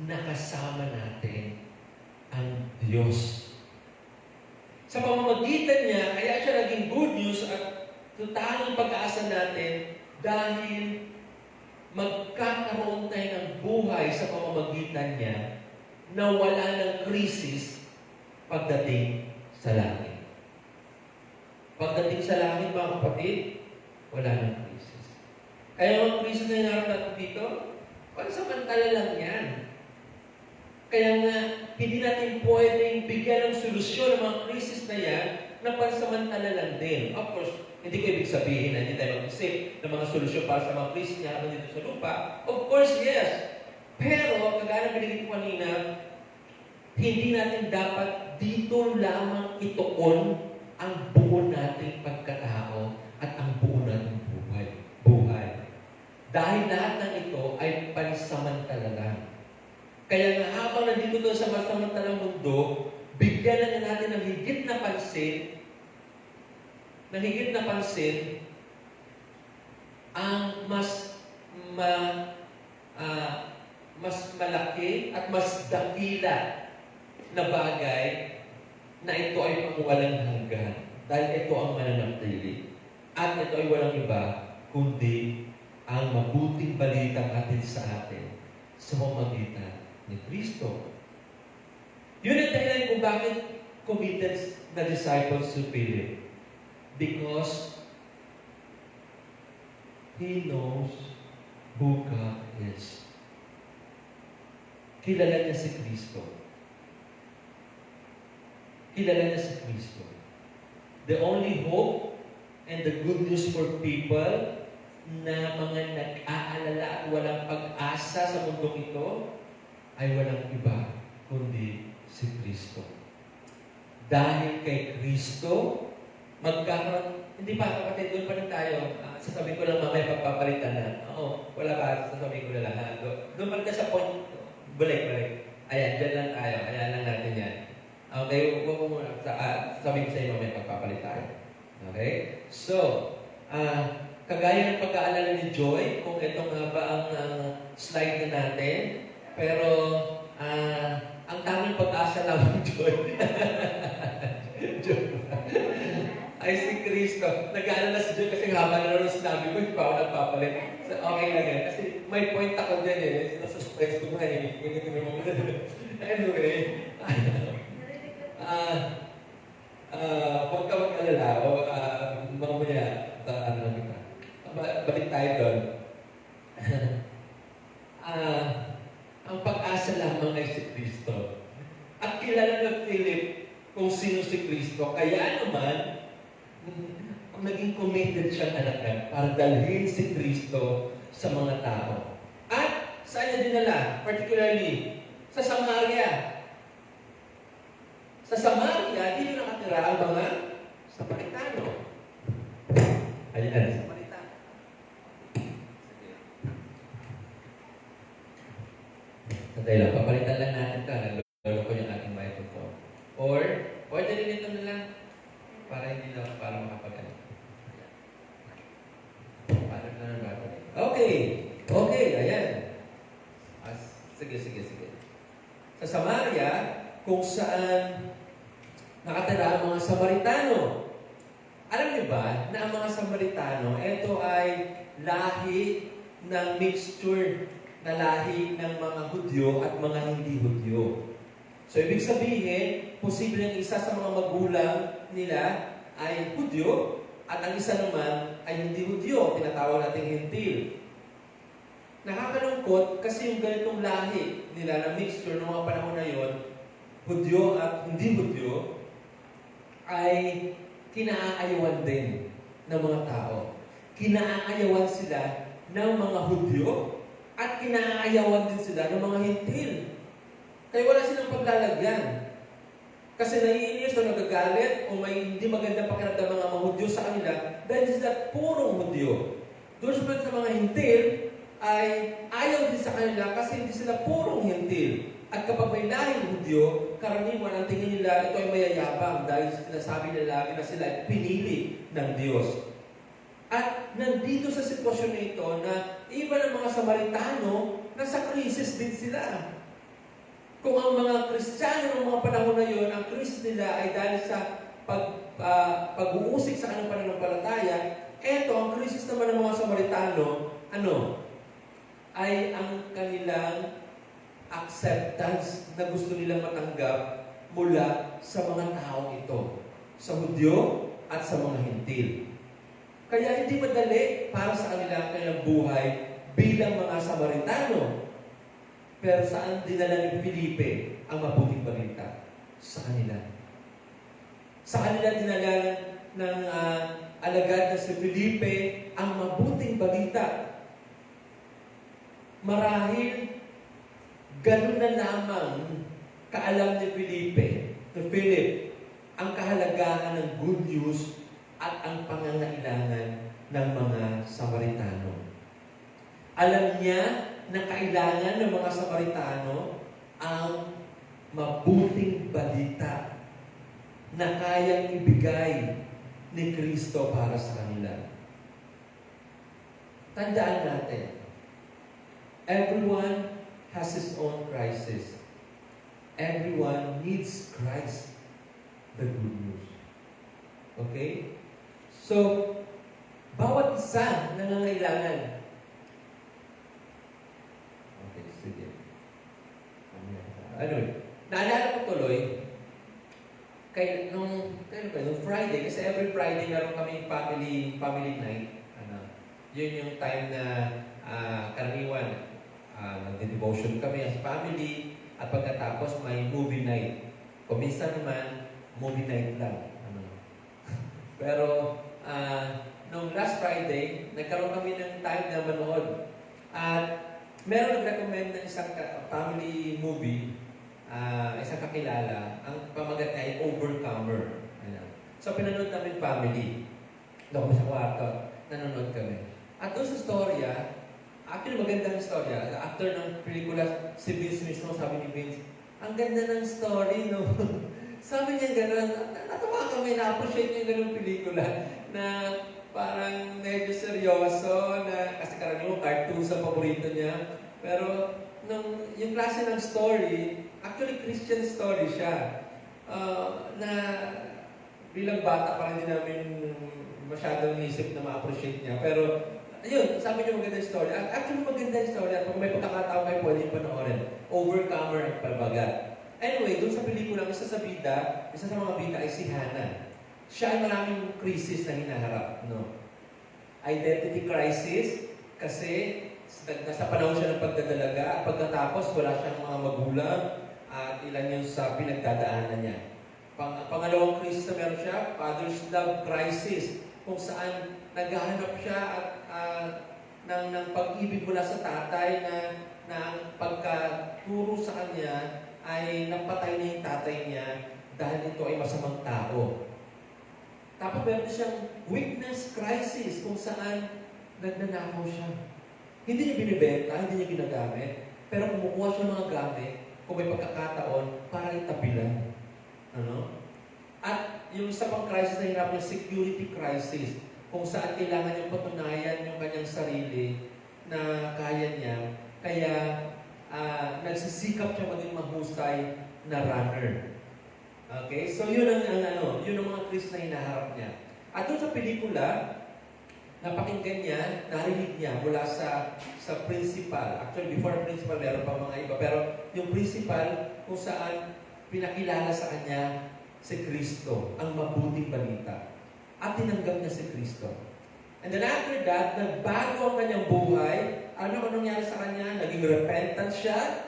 na kasama natin ang Diyos. Sa pamamagitan niya, kaya siya naging good news at totaling pag-asa natin dahil magkakaroon tayo ng buhay sa pamamagitan niya na wala ng krisis pagdating sa langit. Pagdating sa langit, mga kapatid, wala ng krisis. Kaya ang krisis na hinarap natin dito, pansamantala lang yan. Kaya nga, hindi natin pwedeng bigyan ng solusyon ng mga krisis na yan na pansamantala lang din. Of course, hindi ko ibig sabihin na hindi tayo mag-isip ng mga solusyon para sa mga krisis niya habang dito sa lupa. Of course, yes. Pero, kagaya binigay ko kanina, hindi natin dapat dito lamang ituon ang buo nating pagkatao at ang buo nating buhay. Dahil lahat ng ito ay pansamantala lang. Kaya nga habang nandito doon sa pansamantalang mundo, bigyan na natin ng higit na pansin, ang mas malaki at mas dakila na bagay na ito ay pangwalang hanggan. Dahil ito ang mananatili. At ito ay walang iba, kundi ang mabuting balitang atin sa atin sa pamamagitan ni Kristo. Yun ang dahilan kung bakit committed na disciples si Philip. Because he knows who God is. Kilala niya si Kristo. Kilala niya si Kristo. The only hope and the good news for people na mga nag-aalala at walang pag-asa sa mundong ito ay walang iba kundi si Kristo. Dahil kay Kristo, magkakaroon, hindi pa kapatid, doon pa rin tayo. Sasabihin ko lang mamaya pagpapalitan na. Oo, wala ba? Sasabihin ko na lang. Doon pa rin sa point. Balik. Ayan, dyan lang tayo. Ayan lang natin yan. Okay, huwag mo muna. Sasabihin ko sa iyo mamaya pagpapalit tayo. Okay? So, kagaya ng pag-aalala ni Joy, kung ito nga ba ang slide na natin, pero ang tanging pag-asa lang ng Joy ay si Kristo. Nag-aalala si Joy kasi haba na rin sinabi ko, hindi pa ako nagpapalit. So, okay lang yan. Kasi may point ako dyan eh. Nasa-stress ko nga eh. Anyway, huwag ka mag-alala o mamaya ano kita. Balik tayo doon. Ang pag-asa lamang ay si Kristo. At kilala ng Philip kung sino si Kristo. Kaya naman, naging committed siyang hanagan para dalhin si Kristo sa mga tao. At saan niya dinala? Particularly, sa Samaria. Sa Samaria, dito nakatira ang mga Samaritano. Ayan, Samaritano. Sandali lang, papalitan lang natin ito. Nalolo ko yung ating microphone. Or, pwede rin ito na lang para hindi lang, para makapagano. Para na lang ba? Okay, ayan. Sige. Sa Samaria, kung saan nakatira ang mga Samaritano. Alam niyo ba na ang mga Samaritano, ito ay lahi ng mixture na lahi ng mga Hudyo at mga hindi Hudyo. So, ibig sabihin, posibleng isa sa mga magulang nila ay Hudyo at ang isa naman ay hindi Hudyo, tinatawag nating Hentil. Nakakalungkot kasi yung ganitong lahi nila na mixture ng mga panahon na yon, Hudyo at hindi Hudyo, ay kinaayawan din ng mga tao. Kinaayawan sila ng mga Hudyo at kinaayawan din sila ng mga Hentil. Kaya wala silang paglalagyan. Kasi naiinis o nagagalit o may hindi magandang pakiramdam mga Hudyo sa kanila dahil sila purong Hudyo. Doon sa mga Hentil ay ayaw din sa kanila kasi hindi sila purong Hentil. At kapag may lahing Hudyo, karaniwan ang tingin nila ito ay mayayabang dahil sinasabi nila na sila ay pinili ng Diyos. At nandito sa sitwasyon na ito na iba ng mga Samaritano, nasa krisis din sila. Kung ang mga Kristiyano ng mga panahon na yun, ang krisis nila ay dahil sa pag-uusik sa kanilang pananampalataya, eto, ang krisis naman ng mga Samaritano, ay ang kanilang acceptance na gusto nilang matanggap mula sa mga taong ito, sa Hudyo at sa mga Hintil. Kaya hindi madali para sa kanilang buhay bilang mga Samaritano. Pero saan dinala ni Felipe ang mabuting balita? Sa kanila. Sa kanila dinala ng alagad na si Felipe ang mabuting balita. Marahil ganun na lamang kaalam ni Philip, ang kahalagahan ng good news at ang pangangailangan ng mga Samaritano. Alam niya na kailangan ng mga Samaritano ang mabuting balita na kayang ibigay ni Kristo para sa kanila. Tandaan natin, everyone has his own crisis. Everyone needs Christ, the good news. Okay? So, bawat isa nangangailangan. Okay, sige. Anyway, naalala ko tuloy, nung Friday, kasi every Friday meron kami family night. Yun yung time na karaniwan, nag-devotion kami as family, at pagkatapos may movie night. Kung minsan naman, movie night lang. Pero, nung last Friday, nagkaroon kami ng time na manood. At meron nag-recommend ng isang family movie, isang kakilala, ang pamagat niya ay Overcomer. So, pinanood namin family. Doon kami sa kwarto, nanonood kami. At doon sa storya, actually magandang storya. After ng pelikula, si Vince mismo, sabi ni Vince, ang ganda ng story, no? Sabi niya gano'n, natuwa kami, na-appreciate niya gano'ng pelikula na parang medyo seryoso, na kasi karaniwan cartoons ang paborito niya. Pero yung klase ng story, actually Christian story siya, na bilang bata parang hindi namin masyadong isip na ma-appreciate niya. Pero ayun, sabi niyo maganda yung story. Actually maganda yung story at kung may pagkakataon kayo pwede yung panoorin. Overcomer at Palbagat. Anyway, doon sa pelikula, isa sa mga bida ay si Hannah. Siya ay maraming crisis na hinaharap. No? Identity crisis, kasi nasa panahon siya ng pagdadalaga, at pagkatapos wala siyang mga magulang, at ilan yung sa pinagdadaanan niya. Pangalawang crisis na meron siya, father's love crisis, kung saan naghahanap siya ng pag-ibig mula sa tatay na ang pagkaturo sa kanya ay napatay na yung tatay niya dahil ito ay masamang tao. Tapos meron siyang weakness crisis kung saan nagnanakaw siya. Hindi niya binibenta, hindi niya ginagamit, pero kumukuha siya ng mga gamit kung may pagkakataon para itabilan. At yung isa pang crisis na hinap niya, security crisis, kung saan kailangan niyang patunayan yung kanyang sarili na kaya niya, kaya nagsisikap siya maging mahusay na runner. Okay? So yun ang mga crisis na hinaharap niya. At doon sa pelikula, napakinggan niya, narinig niya mula sa principal. Actually, before principal, meron pa mga iba. Pero yung principal, kung saan pinakilala sa kanya si Kristo, ang mabuting balita. At tinanggap niya si Kristo. And then after that, nagbago ang kanyang buhay. Ano nangyari sa kanya? Naging repentant siya.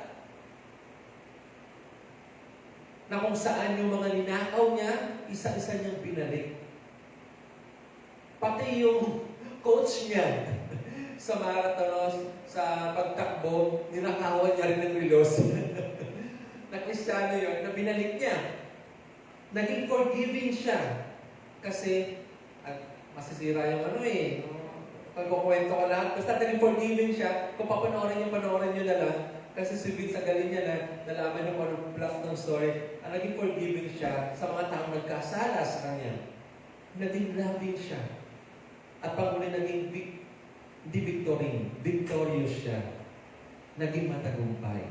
Na kung saan yung mga ninakaw niya, isa-isa niyang binalik. Pati yung coach niya sa marathon, sa pagtakbo, ninakawan niya rin ng relos. Na Kristiyano yun, na binalik niya. Naging forgiving siya. Kasi, masisira yung pagkukwento ko lahat. Basta naging forgiving siya, kung panoorin niyo na lang, Kasi si Vince, sa galing niya na nalaman niyo kung anong plot ng story, ang naging forgiving siya sa mga taong nagkasala sa kanya. Naging loving siya. At pag-uli naging victorious siya. Naging matagumpay.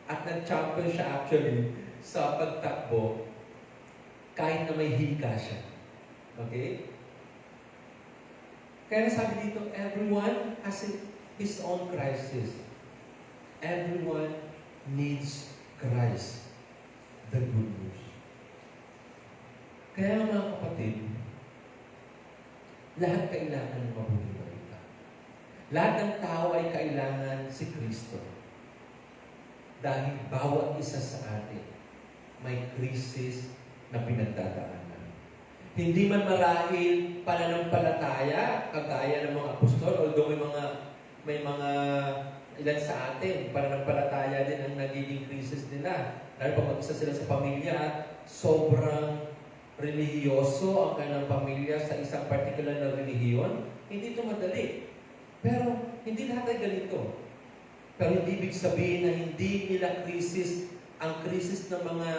At nag-champion siya actually sa pagtakbo kahit na may hika siya. Okay? Kaya sabi dito, everyone has his own crisis. Everyone needs Christ, the good news. Kaya mga kapatid, lahat kailangan ng mabuting balita. Lahat ng tao ay kailangan si Kristo. Dahil bawat isa sa atin may krisis na pinagdadaanan. Hindi man marahil pananampalataya, kagaya ng mga apostol, although may mga ilan sa atin, pananampalataya din ang nagiging krisis nila. Dahil pag mag-isa sila sa pamilya at sobrang relihiyoso ang kanilang pamilya sa isang particular na relihiyon, hindi ito madali. Pero hindi lahat ay ganito. Pero hindi ibig sabihin na hindi nila krisis, ang krisis ng mga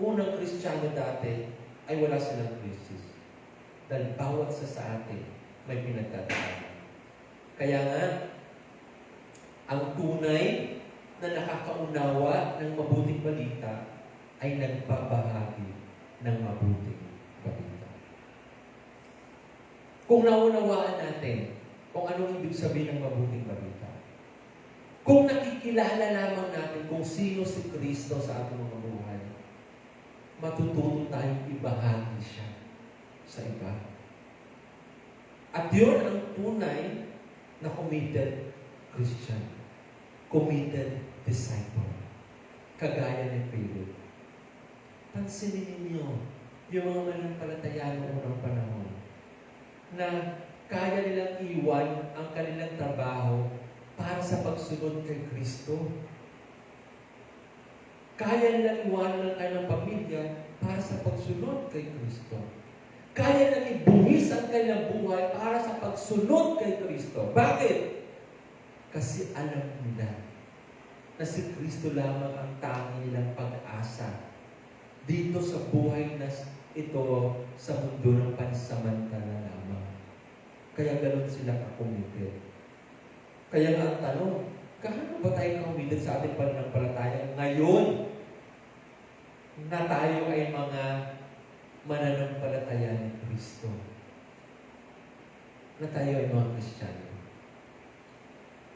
unang Kristiyano dati, ay wala silang krisis. Dahil bawat sa atin may pinagdadaanan. Kaya nga, ang tunay na nakakaunawa ng mabuting balita ay nagbabahagi ng mabuting balita. Kung naunawaan natin kung anong ibig sabihin ng mabuting balita, kung nakikilala lamang natin kung sino si Kristo sa ating mga buhay, matututo tayong ibahagi siya sa iba. At yun ang tunay na committed Christian. Committed disciple. Kagaya ni Philip. Pansinin ninyo yung mga manampalataya noong unang panahon na kaya nilang iwan ang kanilang trabaho para sa pagsunod kay Kristo. Kaya nilang iwanan ang kanilang pamilya para sa pagsunod kay Kristo. Kaya nilang ibuhis ang kanilang buhay para sa pagsunod kay Kristo. Bakit? Kasi alam nila na si Kristo lamang ang tangi nilang pag-asa dito sa buhay na ito sa mundo ng pansamantala lamang. Kaya ganoon sila kakumited. Kaya nga ang tanong, gaano ba tayo kakumited sa ating pananampalataya ngayon na tayo ay mga mananampalataya ni Kristo? Na tayo ay mga Kristiyano.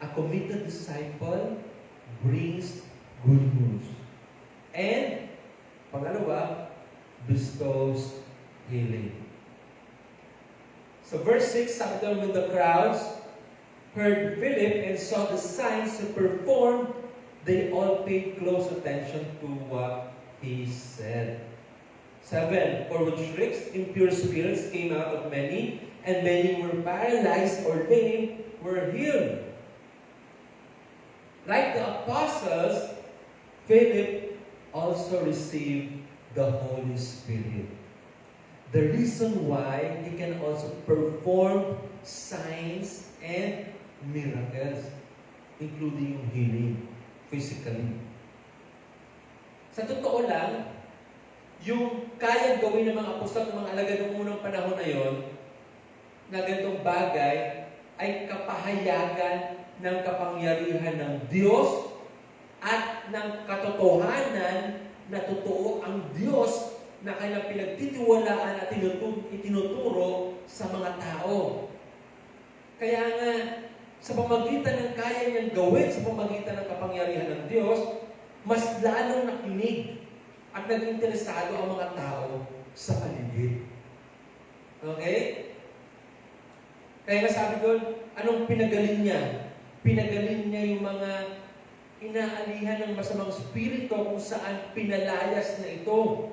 A committed disciple brings good news. And, pangalawa, bestows healing. So verse 6, sabi doon, when the crowds heard Philip and saw the signs he performed, they all paid close attention to what he said. 7, for with shrieks, impure spirits came out of many, and many were paralyzed or lame were healed. Like the apostles, Philip also received the Holy Spirit. The reason why he can also perform signs and miracles, including healing physically. Sa totoo lang, yung kayang gawin ng mga apostol ng mga alagad ng unang panahon na yon, na ganitong bagay, ay kapahayagan ng kapangyarihan ng Diyos at ng katotohanan na totoo ang Diyos na kailang pinagtitiwalaan at itinuturo sa mga tao. Kaya nga, sa pamagitan ng kaya niyang gawin, sa pamagitan ng kapangyarihan ng Diyos, mas lalong nakinig at naging interesado ang mga tao sa paligid. Okay? Kaya nga sabi doon, anong pinagaling niya? Pinagaling niya yung mga inaalihan ng masamang spirito kung saan pinalayas na ito.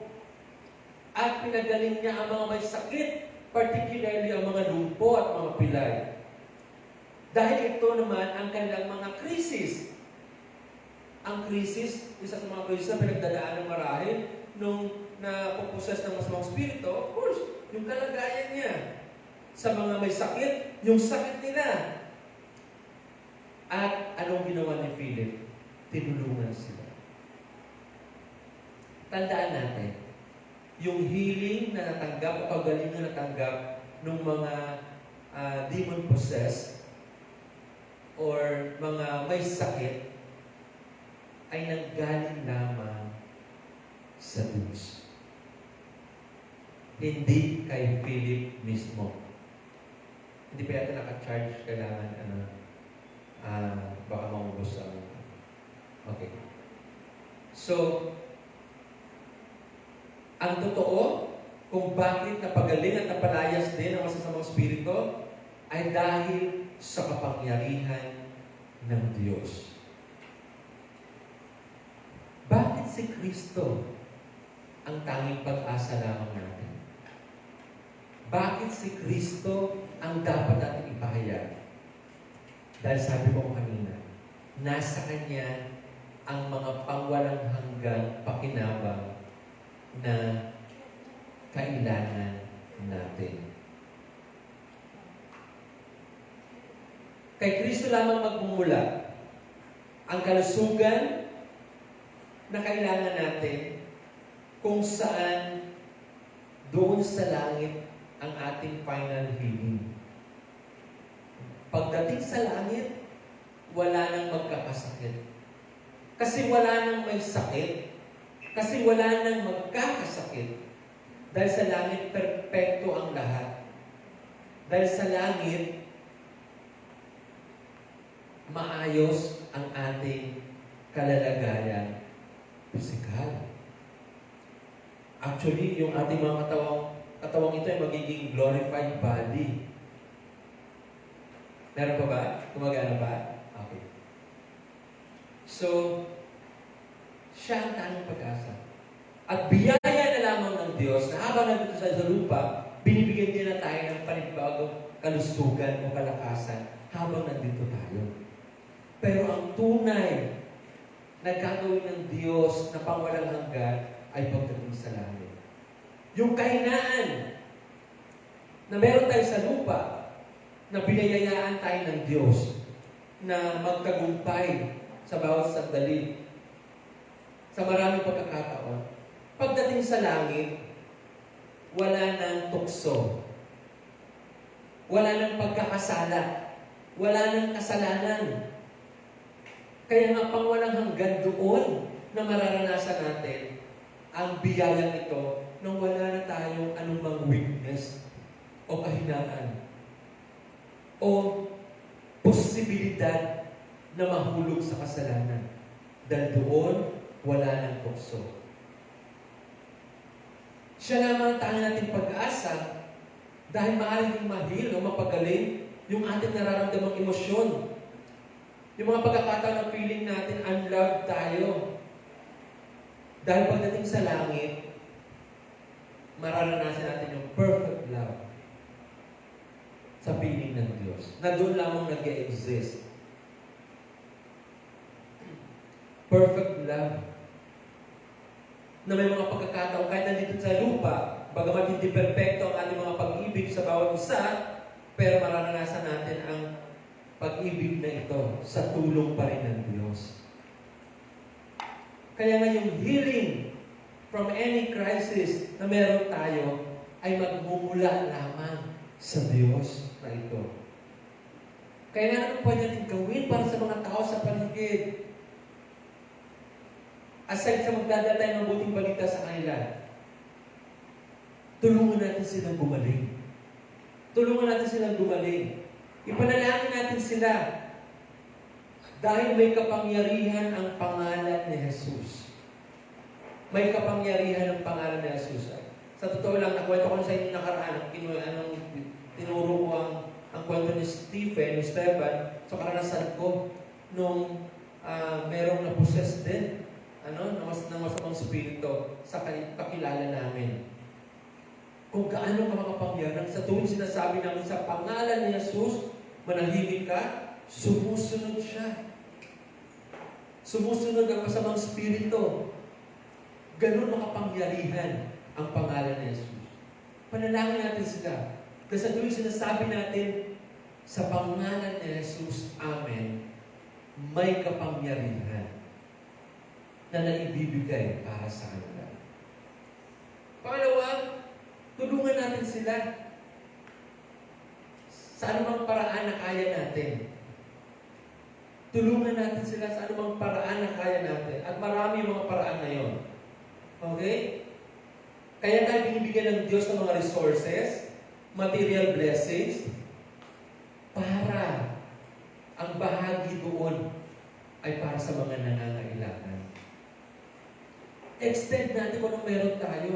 At pinagaling niya ang mga may sakit, particularly ang mga lumpo at mga pilay. Dahil ito naman ang kanilang mga krisis. Ang krisis, isa sa mga krisis na pinagdadaan ng marahil nung napuposes ng masamang spirito, of course, yung kalagayan niya. Sa mga may sakit, yung sakit nila. At anong ginawa ni Philip? tinulungan sila. Tandaan natin, yung healing na natanggap o pagaling na natanggap ng mga demon-possessed or mga may sakit ay nanggaling lamang sa Diyos. Hindi kay Philip mismo. Hindi pa yata naka-charge, kailangan baka maubos ang... Okay. So, ang totoo, kung bakit napagaling at napalayas din ang masasamang spirito, ay dahil sa kapangyarihan ng Diyos. Bakit si Kristo ang tanging pag-asa lamang natin? Bakit si Kristo ang dapat natin ipahayag? Dahil sabi ko kanina, nasa Kanya ang mga pangwalang hanggang pakinabang na kailangan natin. Kay Kristo lamang magmumula ang kalusugan na kailangan natin kung saan doon sa langit ang ating final healing. Pagdating sa langit, wala nang magkakasakit. Kasi wala nang may sakit. Kasi wala nang magkakasakit. Dahil sa langit, perpekto ang lahat. Dahil sa langit, maayos ang ating kalalagayan physical. Actually, yung ating mga katawang ito ay magiging glorified body. Meron pa ba? Gumagana ba? Okay. So, siya ang tanging pag-asa. At biyaya na lamang ng Diyos na habang nandito sa lupa, binibigyan niya na tayo ng panibagong kalusugan o kalakasan habang nandito tayo. Pero ang tunay na gagawin ng Diyos na pangwalang hanggan ay pagdating sa langit. Yung kahinaan na meron tayo sa lupa, na binayayaan tayo ng Diyos na magtagumpay sa bawat sandali, sa maraming pagkakataon. Pagdating sa langit, wala nang tukso. Wala nang pagkakasala. Wala nang kasalanan. Kaya nga pangwalang hanggan doon na mararanasan natin ang biyayang ito nang wala na tayong anumang weakness o kahinaan o posibilidad na mahulog sa kasalanan. Dahil doon, wala nang tukso. Siya lamang ang tanging nating pag-asa dahil maaaring mahil o mapagaling yung ating nararamdamang emosyon. Yung mga pagkakataon na feeling natin unloved tayo. Dahil pagdating sa langit, mararanasan natin yung perfect love sa piling ng Diyos, na doon lamang nag-e-exist. Perfect love. Na may mga pagkakataon, kahit nandito sa lupa, bagamat hindi perfecto ang ating mga pag-ibig sa bawat isa, pero mararanasan natin ang pag-ibig na ito sa tulong pa rin ng Diyos. Kaya nga yung healing from any crisis na meron tayo ay magmumula lamang sa Diyos na ito. Kaya nga ano pwede natin gawin para sa mga tao sa paligid? Aside sa magdadala tayo ng buting balita sa kanila, tulungan natin silang gumaling. Tulungan natin silang gumaling. Ipanalangin natin sila. Dahil may kapangyarihan ang pangalan ni Jesus. May kapangyarihan ang pangalan ni Jesus. Sa totoo lang, nakwento ko sa inyo nakaraan, tinuro ko ang kwento ni Stephen, sa karanasan ko, nung merong na-possess din, ng masamang spirito sa kakilala namin. Kung gaano ka makapangyarihan, sa tuwing sinasabi namin sa pangalan ni Jesus, manahimik ka, sumusunod siya. Sumusunod ang masamang spirito. Ganun makapangyarihan ang pangalan ni Jesus. Panalangin natin sila. Kasi sa tuwing sinasabi natin, sa pangalan ni Jesus, Amen, may kapangyarihan. na naibibigay para sa kanila. Pangalawa, tulungan natin sila sa anumang paraan na kaya natin. Tulungan natin sila sa anumang paraan na kaya natin. At marami mga paraan na yun. Okay? Kaya tayo binibigyan ng Diyos ng mga resources, material blessings, para ang bahagi doon ay para sa mga nangangailangan. Extend natin kung anong meron tayo.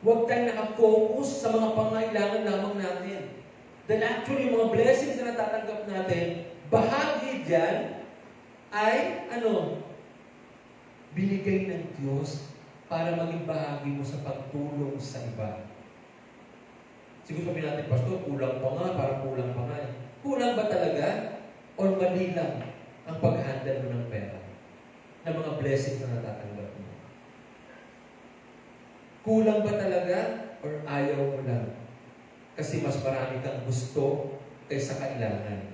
Huwag tayong nakafocus sa mga pangailangan lamang natin. Then actually, mga blessings na natatanggap natin, bahagi dyan ay, binigay ng Diyos para maging bahagi mo sa pagtulong sa iba. Siguro sabihin natin, Pastor, kulang pa nga, parang kulang pa nga. Kulang ba talaga? O mali lang ang pag-handle mo ng pera? Ng mga blessings na natatanggap mo? Kulang ba talaga? Or ayaw mo lang? Kasi mas marami kang gusto kaysa kailangan.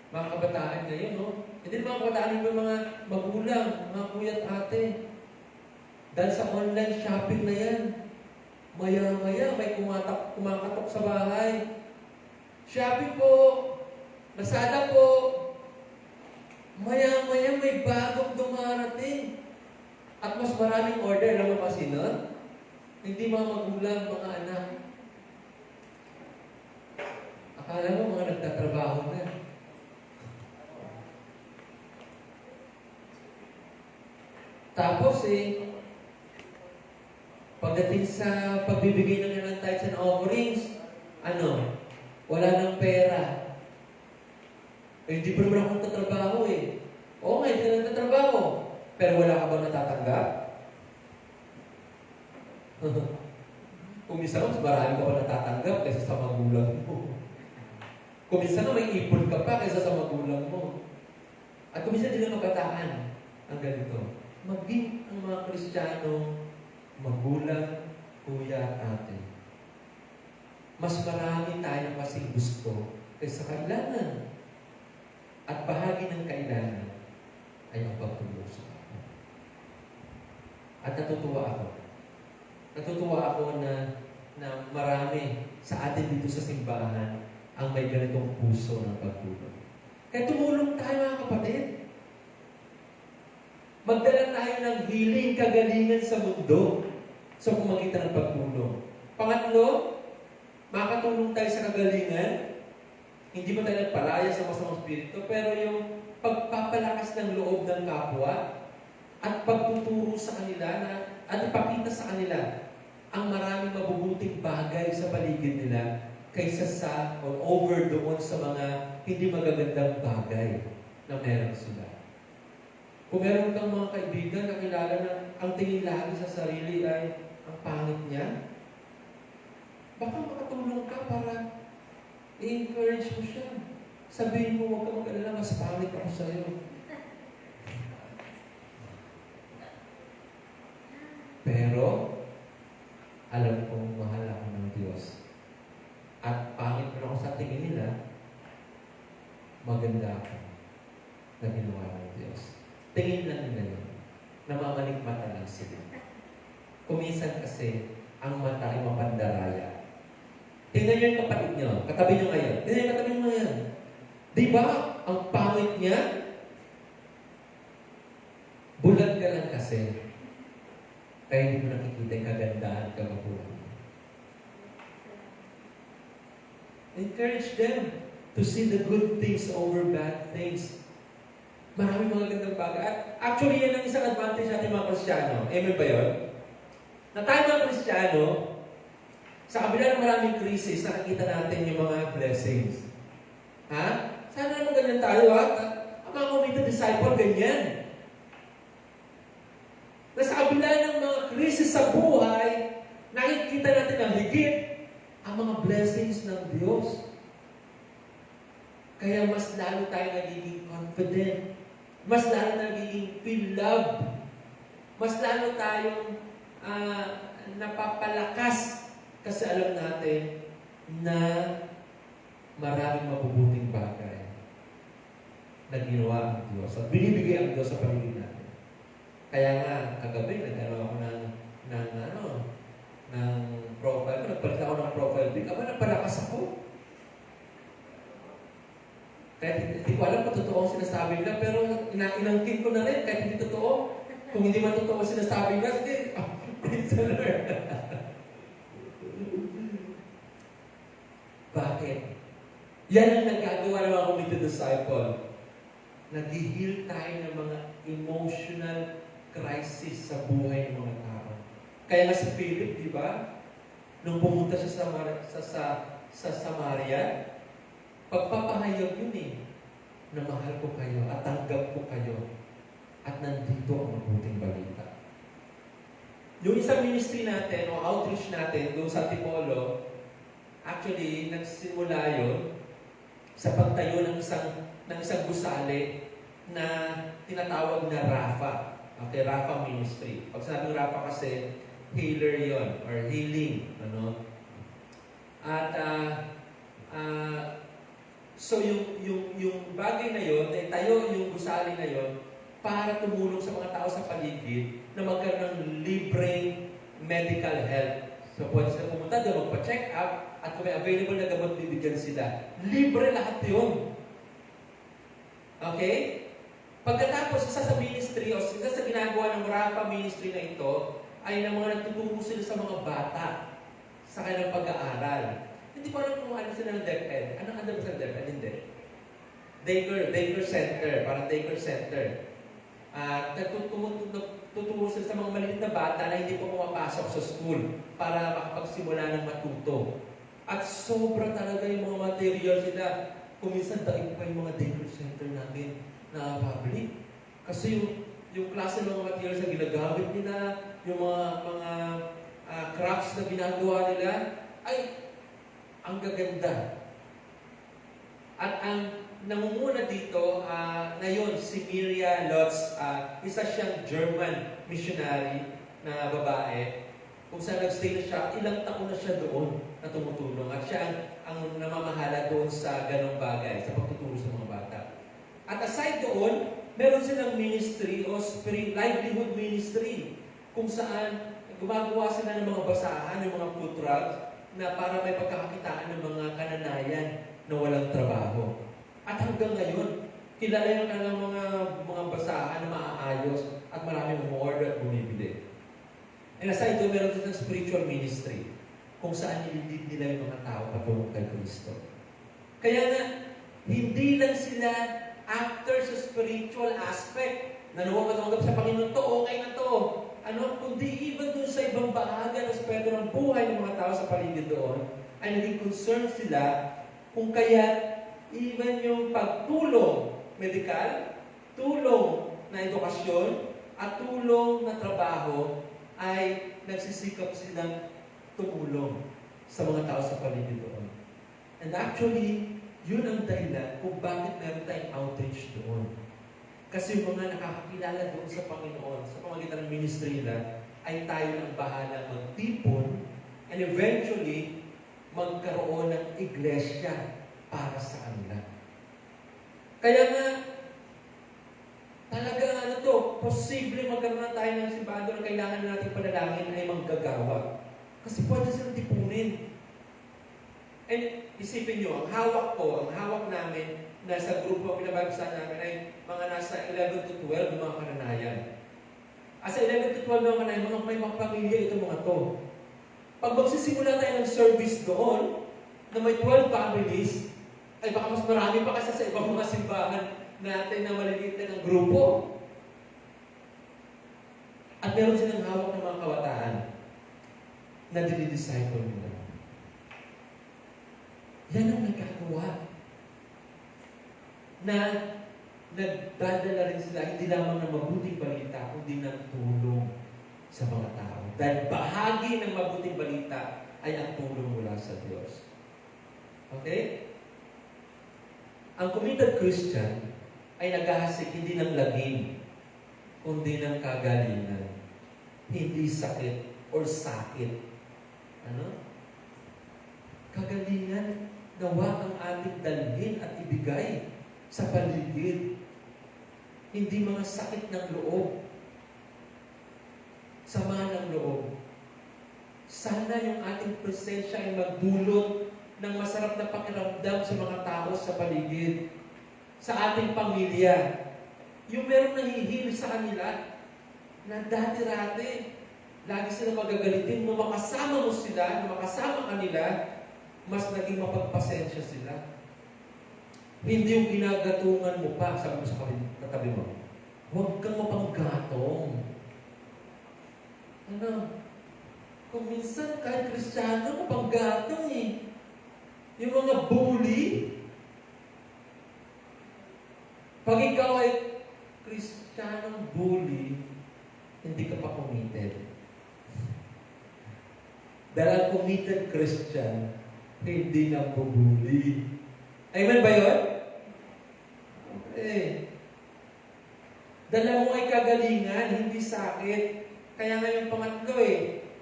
Mga kabataan ngayon, no? Hindi mga kabataan yung mga magulang, mga kuya at ate. Dahil sa online shopping na yan, maya-maya may kumakatok sa bahay. Shopee po, Lazada po, maya-maya may bagong dumarating. At mas maraming order. Alam mo kasi na? Hindi mga magulang, mga anak. Akala mo mga nagtatrabaho na. Tapos pagdating sa pagbibigay ng tithes and offerings, wala ng pera. Hindi pa naman ako nagtatrabaho Oo nga, hindi ka nagtatrabaho. Pero wala ka ba natatanggap? Kung minsan mas marami ka pa natatanggap kaysa sa magulang mo. Kung minsan may ipon ka pa kaysa sa magulang mo. At kung minsan din ang kabataan, ang ganito. Maging ang mga Kristiyano, magulang, kuya, ate. Mas marami tayo kasing gusto kaysa kailangan. At bahagi ng kailangan ay ang pagtulong sa kapwa. At natutuwa ako. Natutuwa ako na marami sa atin dito sa simbahan ang may ganitong puso ng pagtulong. Kaya tumulong tayo mga kapatid. Magdala tayo ng healing, kagalingan sa mundo sa pamagitan ng pagtulong. Pangatlo, makatulong tayo sa kagalingan. Hindi mo tayo nagpalaya sa masamang spirito, pero yung pagpapalakas ng loob ng kapwa at pagtuturo sa kanila at ipakita sa kanila ang maraming mabubuting bagay sa paligid nila kaysa sa or over doon sa mga hindi magagandang bagay na meron sila. Kung meron kang mga kaibigan na kilala na ang tingin lagi sa sarili ay ang pangit niya, baka makatulong ka para i-encourage mo siya. Sabihin mo, huwag ka mag-alala, mas pangit ako sa'yo. Pero, alam kong mahal ako ng Diyos. At pangit mo ako sa tingin nila, maganda ako na ginawa ng Diyos. Tingin lang nila yun. Namamalikmata lang sila. Kuminsan kasi, ang mata ay mapandaraya. Tingnan niyo yung kapatid niyo. Katabi niyo ngayon. Tingnan yung katabi niyo ngayon. Di ba, ang pangit niya, bulag ka lang kasi. Kaya hindi mo nakikita yung kagandahan, kagapulan. Encourage them to see the good things over bad things. Maraming mga gandang bagay. At actually, yan ang isang advantage natin mga Kristiyano. Amen ba yun? Na tayo mga Kristiyano, sa kabila ng maraming krisis, nakikita natin yung mga blessings. Ha? Sana naman ganyan tayo, ha? Ang mga committed disciple, ganyan. Na sa kabila ng mga krisis sa buhay, nakikita natin ang higit ang mga blessings ng Diyos. Kaya mas lalo tayo nagiging confident. Mas lalo nagiging feel love. Mas lalo tayong napapalakas kasi alam natin na maraming mabubuting bagay na ginawa ang Diyos at binibigay ang Diyos sa paligid natin. Kaya nga, kagabi, nagkaroon ako ng profile ko. Nagpalit ako ng profile pic. Aba, nagpalakas ako. Kahit hindi ko alam kung totoo ang sinasabi nila, pero inangkin ko na rin kahit hindi totoo. Kung hindi man totoo ang sinasabi nila, sige, praise the Lord. Bakit? Yan ang nagagawa ng mga committed disciple. Nag-heal tayo ng mga emotional crisis sa buhay ng mga tao. Kaya nga si Philip, di ba? Nung pumunta siya sa Samaria, pagpapahayag yun na mahal ko kayo at tanggap ko kayo at nandito ang mabuting balita. Yung isang ministry natin o outreach natin doon sa Tipolo, actually, nagsimula yun sa pagtayo ng isang gusali na tinatawag na Rafa. Okay, Rafa Ministry. Pag sinabing Rafa kasi, healer yon or healing. At so yung bagay na yon, tayo yung gusali na yon para tumulong sa mga tao sa paligid na magkaroon ng libreng medical health. So pwede sila pumunta doon, magpa-check up, at kung may available na gamot, bibigyan sila. Libre lahat yun. Okay? Pagkatapos, isa sa ministry, o isa sa ginagawa ng Rafa Ministry na ito, ay ng mga nagtutulong sila sa mga bata sa kanilang pag-aaral. Hindi ko alam kung ano sila ng DepEd. Anong ano ba sa DepEd? Hindi. Daycare center. Parang daycare center. At tutulong sila sa mga maliit na bata na hindi po pumapasok sa school para makapagsimula ng matuto. At sobra talaga yung mga material sila. Kung minsan daig pa yung mga daycare center namin na public. Kasi yung klase ng mga materials na ginagamit nila, yung mga crafts na ginagawa nila, ay ang gaganda. At ang namumuna dito, ngayon, si Miria Lutz, isa siyang German missionary na babae, kung saan nag-stay na siya, ilang taon na siya doon na tumutulong. At siya ang namamahala doon sa ganong bagay, sa pagtutulong sa mga bata. At aside doon, meron silang ministry o livelihood ministry kung saan gumagawa sila ng mga basahan, ng mga food trucks na para may pagkakakitaan ng mga kananayan na walang trabaho. At hanggang ngayon, kilala yung kanilang mga basahan na maaayos at maraming umorder at bumibili. And aside doon, meron silang spiritual ministry kung saan nililid nila yung mga tao patungo kay Kristo. Kaya nga, hindi lang sila actor sa spiritual aspect na nawawatanggap sa Panginoon to, okay na to. Kundi even doon sa ibang bahagi ng aspekto ng buhay ng mga tao sa paligid doon, ay naging concerned sila kung kaya even yung pagtulong medikal, tulong na edukasyon, at tulong na trabaho ay nagsisikap silang tumulong sa mga tao sa paligid doon. And actually, yun ang dahilan kung bakit meron tayong outreach doon. Kasi yung mga nakakakilala doon sa Panginoon, sa pamagitan ng ministry nila, ay tayo ang bahala magtipon and eventually magkaroon ng iglesia para sa kanila. Kaya nga, talaga posible magkaroon na tayo ng simbahan na kailangan natin panalangin ay manggagawa. Kasi pwede silang tipunin. And isipin nyo, ang hawak namin na sa grupo ang pinabagsa namin ay mga nasa 11 to 12 mga kananayan. Sa 11 to 12 mga kananayan, may mga pamilya ito mga to. Pag magsisimula tayo ng service doon, na may 12 families, ay baka mas marami pa kasi sa ibang mga simbahan natin na maliliit na ng grupo. At meron silang hawak ng mga kabataan na dinidisciple nila. Yan ang nagkagawa. Na nagdadala rin sila, hindi lamang ng mabuting balita, kundi ng tulong sa mga tao. Dahil bahagi ng mabuting balita ay ang tulong mula sa Diyos. Okay? Ang committed Christian ay naghahasik hindi ng lagim, kundi ng kagalingan. Hindi sakit or sakit. Kagalingan, nawa ang ating dalhin at ibigay sa paligid. Hindi mga sakit ng loob. Sama ng loob. Sana yung ating presensya ay magdulot ng masarap na pakiramdam sa mga tao sa paligid, sa ating pamilya. Yung merong nahihil sa kanila, na dati-rati, lagi sila magagalitin, nung makasama mo sila, nung makasama kanila, mas naging mapagpasensya sila. Hindi yung ginagatungan mo pa, sabi mo sa katabi mo, huwag kang mapanggatong. Ano? Kung minsan, kahit Kristiyano, mapanggatong eh. Yung mga bully, pag ikaw ay Kristiyanong bully, hindi ka pa committed. Dahil ang committed Christian, hindi na bubuli. Amen ba yun? Okay. Dala mo ay kagalingan, hindi sakit. Kaya nga yung pangatlo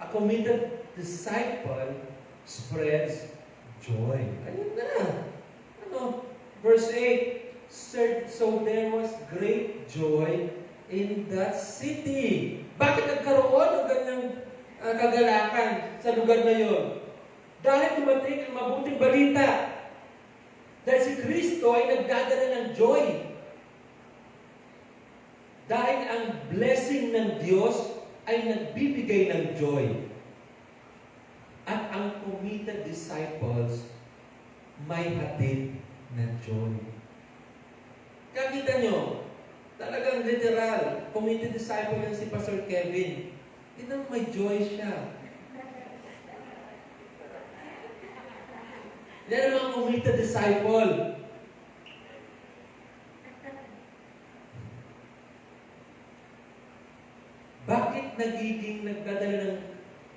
a committed disciple spreads joy. Ayun na. Ano? Verse 8, so there was great joy in that city. Bakit nagkaroon ng ganyang kagalakan sa lugar na yun? Dahil dumating ang mabuting balita. Dahil si Kristo ay nagdadala ng joy. Dahil ang blessing ng Diyos ay nagbibigay ng joy. At ang committed disciples may hatid ng joy. Kakita nyo, talagang literal, committed disciple yan si Pastor Kevin. Tingnan may joy siya. Yan ang mga committed disciple. Bakit nagiging nagdadala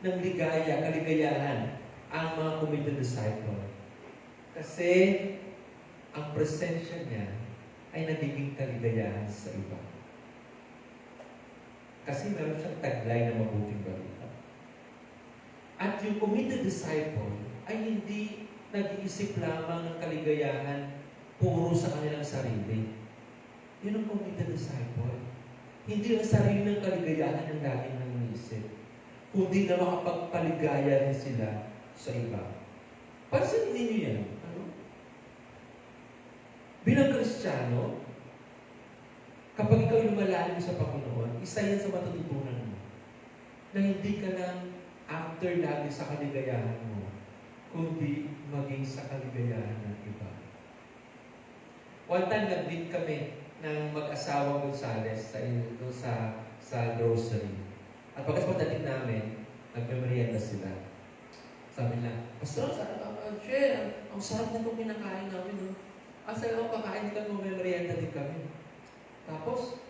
ng ligaya, kaligayahan ang mga committed disciple? Kasi ang presensya niya ay nagiging kaligayahan sa iba. Kasi meron siyang taglay na mabuting balita. At yung committed disciple ay hindi nag-iisip lamang ng kaligayahan puro sa kanilang sarili. Yun ang committed disciple. Hindi ang sarili ng kaligayahan ang laging nangiisip, kundi na makapagpaligaya rin sila sa iba. Pansinin ninyo yan. Ano? Bilang Kristiyano, kapag ikaw lumalalim sa Panginoon, isa yan sa matututunan mo. Na hindi ka lang after lagi sa kaligayahan mo, kundi maging sa kaligayahan ng iba. One time, nag-meet kami ng mag-asawang Gonzales sa grocery. At pagkatapos namin, nagmemorienda sila. Sabi nila, Pastor, ang sarap na itong pinakain namin. No? Asa ako kakain din kami, magmemorienda din kami. Tapos,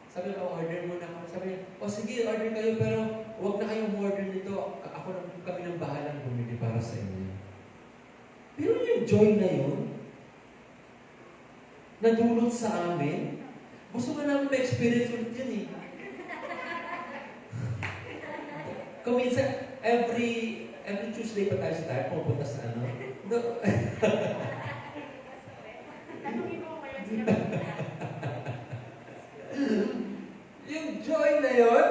sabi nila, order muna kami. Sabi nila, sige, order kayo, pero huwag na kayong order nito. Kami ng bahalang bumili para sa inyo. Pero yung joy na yun, nadulot sa amin, gusto ka namin ma-experience ulit yun eh. Kung minsan, every Tuesday pa tayo sa tayo, pumunta sa ano. No. Yung joy na yun,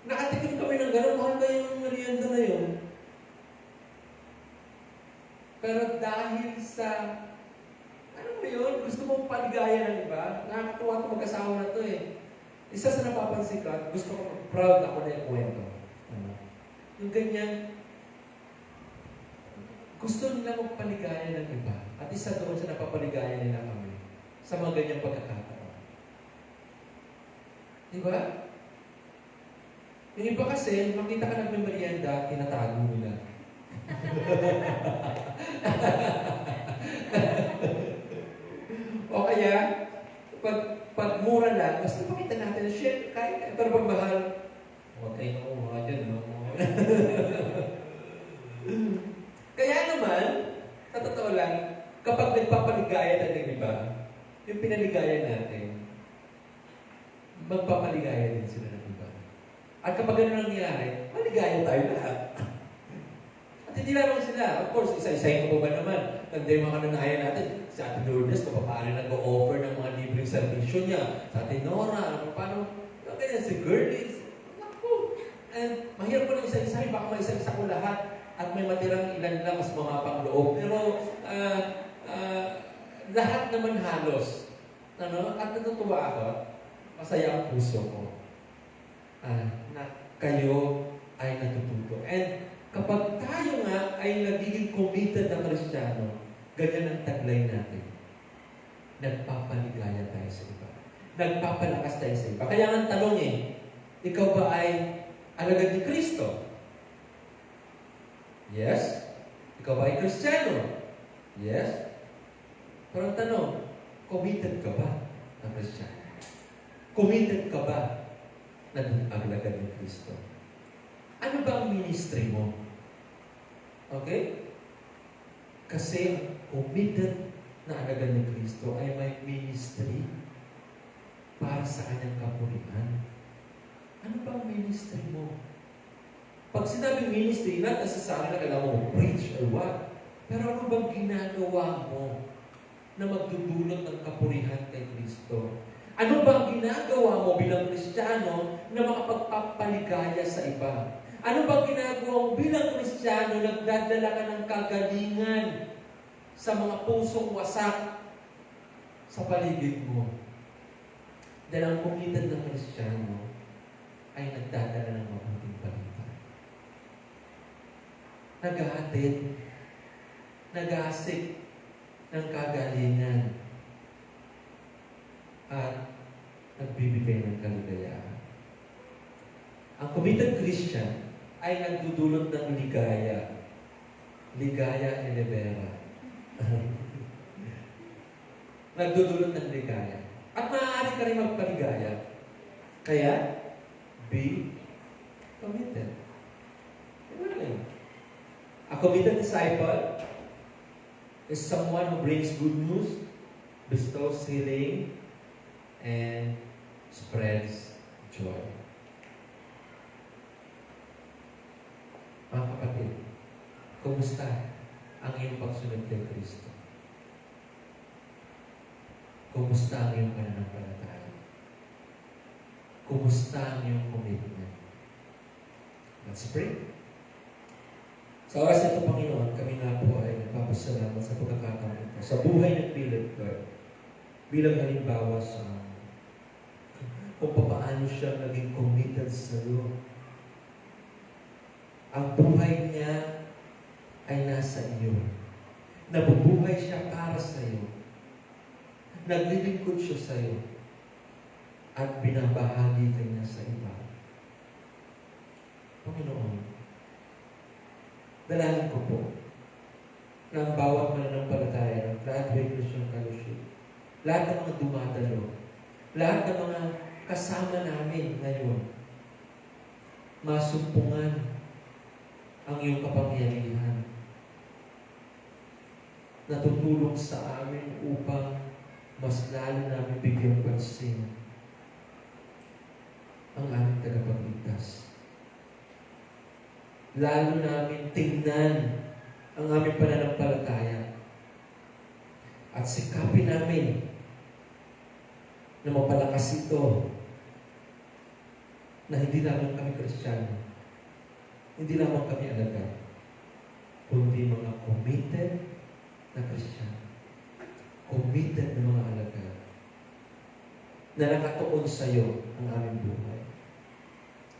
nakatikim kami ng gano'n, mahal na yung merienda na yun. Pero dahil sa, ano ba yun? Gusto mong paligaya ng iba? Nakakatuwa ito mag-asawa na ito eh. Isa sa napapansin ka, gusto ko, proud ako na yung kwento. Yung ganyan, gusto nila magpaligaya ng iba. At isa doon sa napapaligaya nila kami. Sa mga ganyang pagkakataon. Diba? Yung iba kasi, makita ka nagmemorienda, tinatago nila. O kaya, pag mura lang, basta pakita natin, shit, kahit, pero pag mahal, huwag kayo nakuha dyan, no? Kaya naman, sa totoo lang, kapag nagpapaligaya na ng iba, yung pinaligaya natin, magpapaligaya din sila ng iba. At kapag gano'n nangyayari, maligaya tayo lahat. At hindi lamang sila. Of course, isa-isahin ko ba naman? Nandiyan mga kananayan natin. Si Ate Lourdes, kung paano nag-o-offer ng mga libreng servisyo niya. Sa Ate Nora, paano, ganyan si Girlies. Naku! And mahirap ko na isa-isahin, baka maisa-isa ko lahat. At may matirang ilan lang mas mga pangloob. Pero lahat naman halos. Ano? At natutuwa ako, masaya ang puso ko. Na kayo ay natututo. And kapag tayo nga ay nagiging committed na Kristiyano, ganyan ang taglay natin. Nagpapaligaya tayo sa iba. Nagpapalakas tayo sa iba. Kaya ang tanong ikaw ba ay alagad ni Kristo? Yes. Ikaw ba ay Kristiyano? Yes. Pero ang tanong, committed ka ba na Kristiyano? Committed ka ba na alagad ni Kristo? Ano ba ang ministry mo? Okay? Kasi committed na alagad ni Kristo ay may ministry para sa kanyang kapurihan. Ano ba ang ministry mo? Pag sinabing ministry, not necessarily na kailangan mo preach or what. Pero ano bang ginagawa mo na magdudulot ng kapurihan kay Kristo? Ano bang ginagawa mo bilang Kristiyano na makapagpapaligaya sa iba? Ano bang ginagawa mo bilang Kristiyano na nagdadala ka ng kagalingan sa mga pusong wasak sa paligid mo? Dahil ang committed ng Kristiyano ay nagdadala ng mabuting balita. Naghahatid, nag-aasik ng kagalingan at nagbibigay ng kaligayahan. Ang committed Christian ay nagdudulot ng ligaya. Ligaya elevera. Nagdudulot ng ligaya. At maaari ka rin magpaligaya. Kaya, be committed. A committed disciple is someone who brings good news, bestows healing, and spreads joy. Mga kapatid, kumusta ang iyong pagsunod kay Kristo? Kumusta ang iyong pananampalataya? Kumusta ang iyong commitment? Let's pray. Sa oras na ito, Panginoon, kami nga po ay nagpapasalamat sa pagkakataon ito. Sa buhay ng Philip, Lord, bilang halimbawa sa kung paano siya naging committed sa iyo. Ang buhay niya ay nasa iyo. Nabubuhay siya para sa iyo. Naglilingkod siya sa iyo. At binabahagi ka niya sa iba. Panginoon, dalangin ko po na ang bawat mananampalataya ng Graduate Christian Fellowship, lahat ng mga dumadalo, lahat ng mga kasama namin ngayon, masumpungan ang iyong kapangyarihan na tutulong sa amin upang mas lalo namin bigyang pansin ang aming tagapagligtas. Lalo namin tingnan ang aming pananampalataya at sikapin namin na mapalakas ito na hindi lamang kami Kristiyano, hindi lamang kami alagad, kundi mga committed na Kristiyano, committed na mga alagad na nakatuon sa iyo ang aming buhay.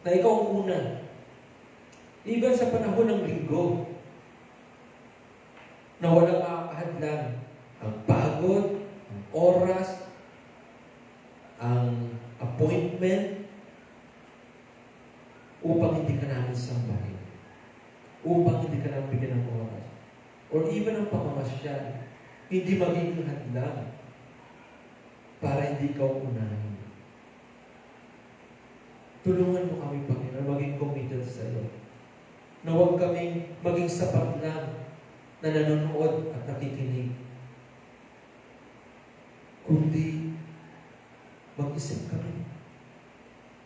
Na ikaw ang una. Even sa panahon ng linggo, na walang makakahadlang ang pagod, ang oras, ang appointment, upang hindi ka namin sambahin, upang hindi ka namin bigyan ng oras, or even ang pamamasyal, hindi magiging hadlang para hindi ka unahin. Tulungan mo kami, Panginoon, maging committed sa iyo. Na huwag kaming maging sapat lang na nanonood at nakikinig. Kundi mag-isip kami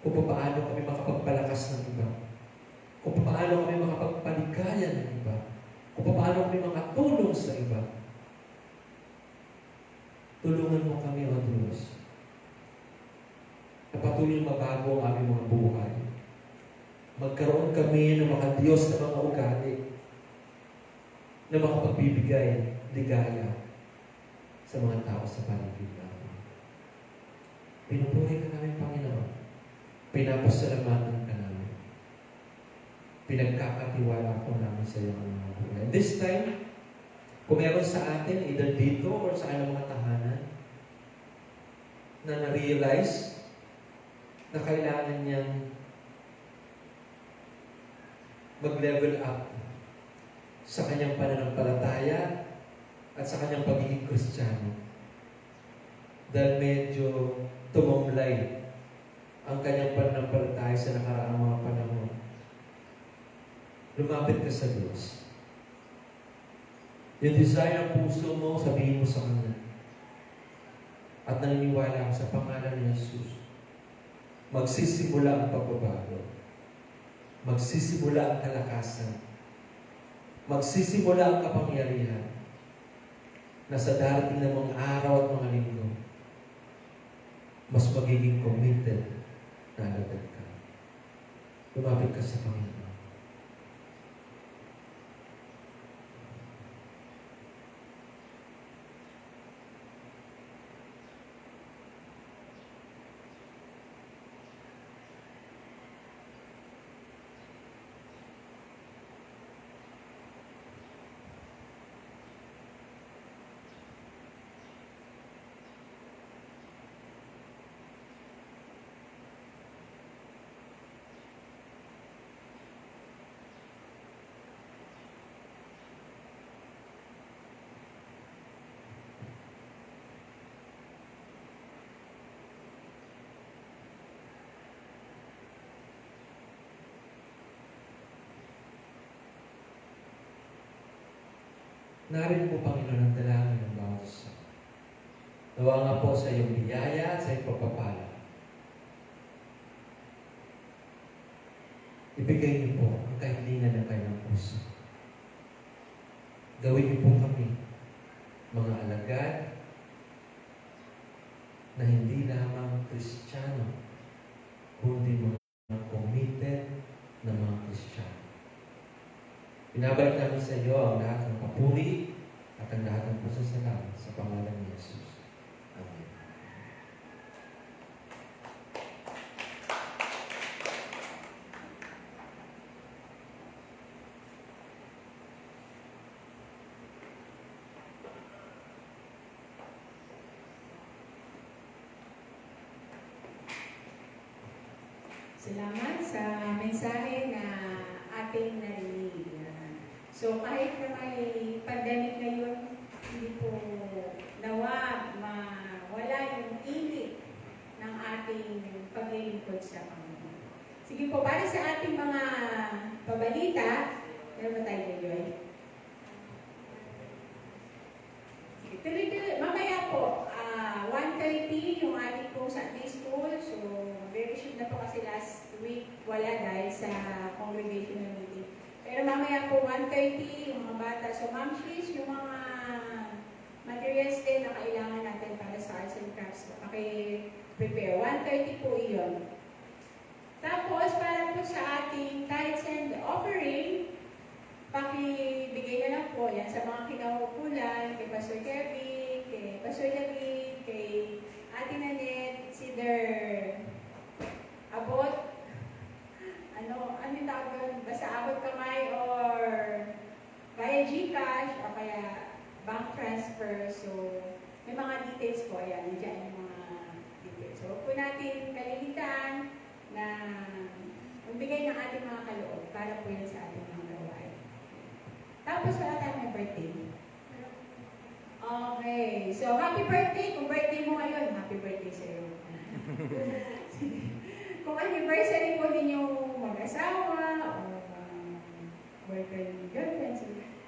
kung paano kami makapagpalakas ng iba. Kung paano kami makapagpaligaya ng iba. Kung paano kami makatulong sa iba. Tulungan mo kami, O Diyos, na patuloy mabago ang aming mga buhay. Magkaroon kami ng mga Diyos na mga ugali na makapagbibigay ligaya sa mga tao sa paligid namin. Pinupuri ka namin, Panginoon. Pinapasalamatan ka namin. Pinagkakatiwala ko namin sa iyo ang mga buhay. And this time, kung meron sa atin, either dito or sa kanilang mga tahanan, na na-realize na kailangan niyang mag-level up sa kanyang pananampalataya at sa kanyang pagiging Kristiyano. Dahil medyo tumamlay ang kanyang pananampalataya sa nakaraang mga panahon. Lumapit ka sa Diyos. Yung desire ng puso mo, sabihin mo sa Kanya. At naniniwala ka sa pangalan ni Jesus. Magsisimula ang pagbabago. Magsisimula ang kalakasan. Magsisimula ang kapangyarihan na sa darating na mga araw at mga linggo, mas magiging committed na alagad ka. Lumapit ka sa Panginoon. Narin po, Panginoon, ang dalangin ng bawat isa. Nawa nga po sa iyong biyaya at sa iyong pagpapala. Ibigay niyo po ang kahilingan ng kanyang puso. Gawin niyo po kami mga alagad na hindi lamang Kristiyano, kundi mga committed na mga Kristiyano. Pinabalik namin sa iyo ang lahat ng papuri at ang lahat ng pasasalamat sa pangalan ni Jesus. Amen. Salamat sa mensahe na ating narinig. So kahit na may pandemic ngayon, hindi po nawa mawala yung init ng ating paglilingkod sa Panginoon. Sige po, para sa ating mga pabalita, meron ba tayo, Joy? Sige, tuloy-tuloy. Mamaya po, 1:30 yung ating pong Sunday School. So, very sure na po kasi last week wala dahil sa congregational meeting. Pero mamaya po, 1:30 yung mga bata. So, Ma'am Shish, yung mga materials din na kailangan natin para sa arts and crafts. Paki-prepare. 1:30 po iyon. Tapos, para po sa ating tithes and offering, pakibigay na lang po yan sa mga kinaukulan, kay Pastor Kevin, kay Pastor David, kay Ate Nanette, Sider Abot, ano yung tawag doon? Basta abot kamay or via GCash o kaya bank transfer. So, may mga details po. Ayan, nandiyan yung mga details. So, huwag po natin kalilitan na magbigay ng ating mga kaloob para po yun sa ating mga gawain. Tapos, wala tayong may birthday. Okay. So, happy birthday. Kung birthday mo ngayon, happy birthday sa'yo. Kung anniversary po din yung mag-asawa o boyfriend, girlfriend,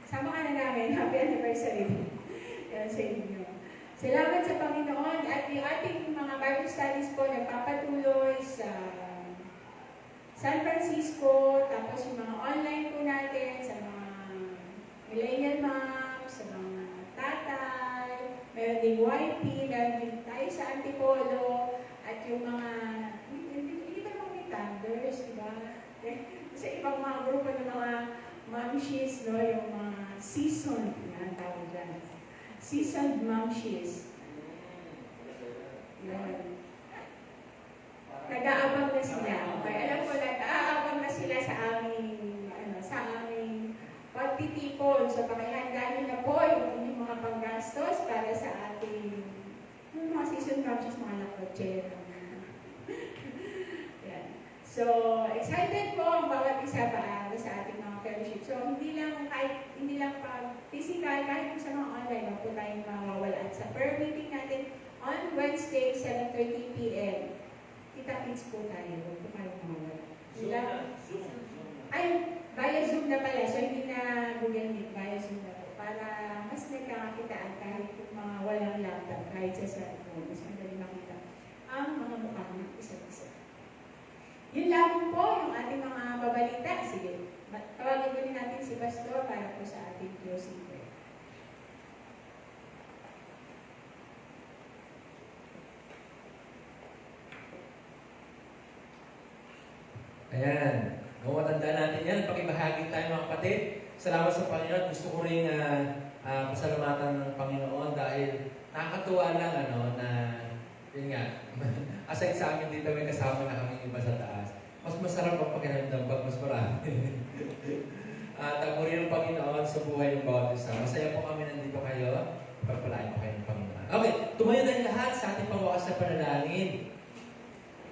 sama ka na namin. Happy anniversary. Yan sa inyo. Salamat sa Panginoon at yung ating mga Bible studies po nagpapatuloy sa San Francisco, tapos yung mga online po natin sa mga millennial moms, sa mga tatay, meron din YP, Antipolo, at yung mga, hindi ba mga thunders, di ba? Sa ibang mga grupo ng mga mamshies, no? Yung mga seasoned, yan, tawag dyan. Seasoned mamshies. Yun. Nag-aabang na sila. Okay, alam ko, nag-aabang na sila sa aming pagtitipon. So, pakihanda nyo na po yung inyong mga panggastos para sa ating yung mga season crushes, mga lakotsero. Yan. So, excited po ang bawat isa para sa ating mga fellowship. So, hindi lang pag physical, kahit sa mga online, wag po tayong mawawala. At sa prayer meeting natin on Wednesday, 7:30 p.m. Kita-kits po tayo. Huwag po tayong mawawala. Ay, via Zoom na pala. So, hindi na Google Meet. Via Zoom na po. Para mas nagkakakitaan kahit yung mga walang laptop, kahit sa cellphone. Mas madali makita ang mga mukha ng isa't isa. Yun lang po yung ating mga babalita. Sige, tawagin ko din natin si Pastor para po sa ating closing prayer. Ayan. Kung matanda natin yan, pakibahagi tayo mga kapatid. Salamat sa Panginoon. Gusto ko rin pasalamatan ng Panginoon dahil nakakatuwa lang na yun nga, aside sa amin dito may kasama na kami iba sa taas. Mas masarap ang pakiramdam pag mas marami. At ang muli ng Panginoon sa buhay ng bawat isa. Masaya po kami nandito kayo. Pagpalain po kayo ng Panginoon. Okay, tumayo na lahat sa ating pangwakas na panalangin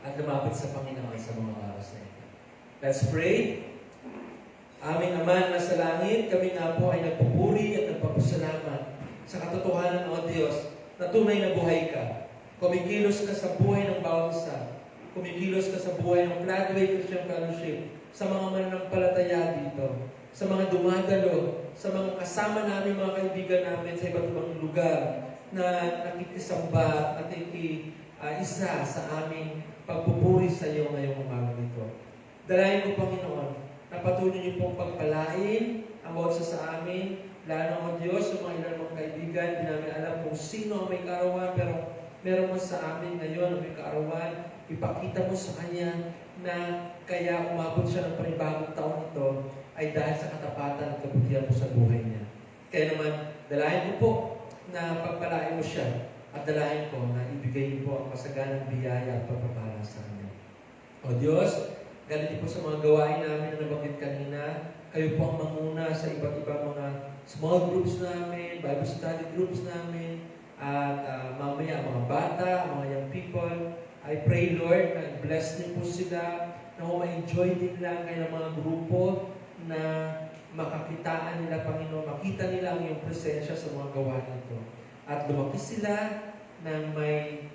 at lumapit sa Panginoon sa mga oras na ito. Let's pray. Aming Ama na sa langit, kami nga po ay nagpupuri at nagpapasalamat sa katotohanan ng Diyos na tunay na buhay ka. Kumikilos ka sa buhay ng bawat isa. Kumikilos ka sa buhay ng Floodway Christian Fellowship, sa mga mananampalataya dito, sa mga dumadalo, sa mga kasama namin, mga kaibigan namin sa iba't ibang lugar na nakikisamba at isa sa aming pagpupuri sa iyo ngayong umaga nito. Dalayan ko, Panginoon, na patuloy niyo pong pagpalain ang bawat isa sa amin, lalo ang Diyos, sa mga ilan mga kaibigan, hindi namin alam kung sino ang may kaarawan, pero meron mo sa amin ngayon ang may kaarawan, ipakita mo sa Kanya na kaya umabot siya ng panibagong taon ito ay dahil sa katapatan at kabutihan mo sa buhay niya. Kaya naman, dalayan ko po na pagpalain mo siya at dalayan ko na ibigay niyo po ang kasaganang biyaya at pagpapala sa kanya. O Diyos, ganito po sa mga gawain namin na nabanggit kanina, kayo po ang manguna sa iba't ibang mga small groups namin, Bible study groups namin, at mamaya mga bata, mga young people. I pray, Lord, na bless niyo po sila, na ma-enjoy din lang kayo ng mga grupo na makakitaan nila, Panginoon, makita nila ang iyong presensya sa mga gawain ito. At lumaki sila na may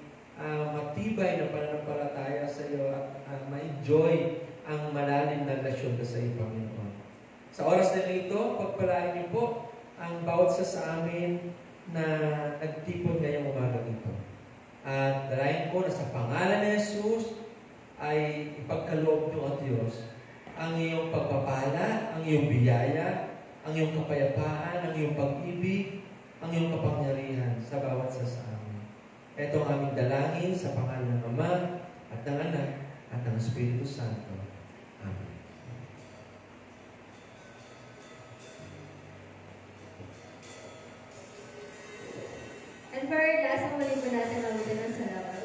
matibay na pananampalataya sa iyo at ma-enjoy ang malalim na relasyon ka sa iyo, Panginoon. Sa oras na ito, pagpalain niyo po ang bawat sa amin na nagtipon ngayong umaga ito. At dalayan ko na sa pangalan ni Jesus ay ipagkaloob niyo ang Diyos ang iyong pagpapala, ang iyong biyaya, ang iyong kapayapaan, ang iyong pag-ibig, ang iyong kapangyarihan sa bawat sa amin. Ito ang aming dalangin sa pangalan ng Ama at ng Anak at ng Espiritu Santo. Amen. And for our last, ang muli po natin ang ulit ng salamat.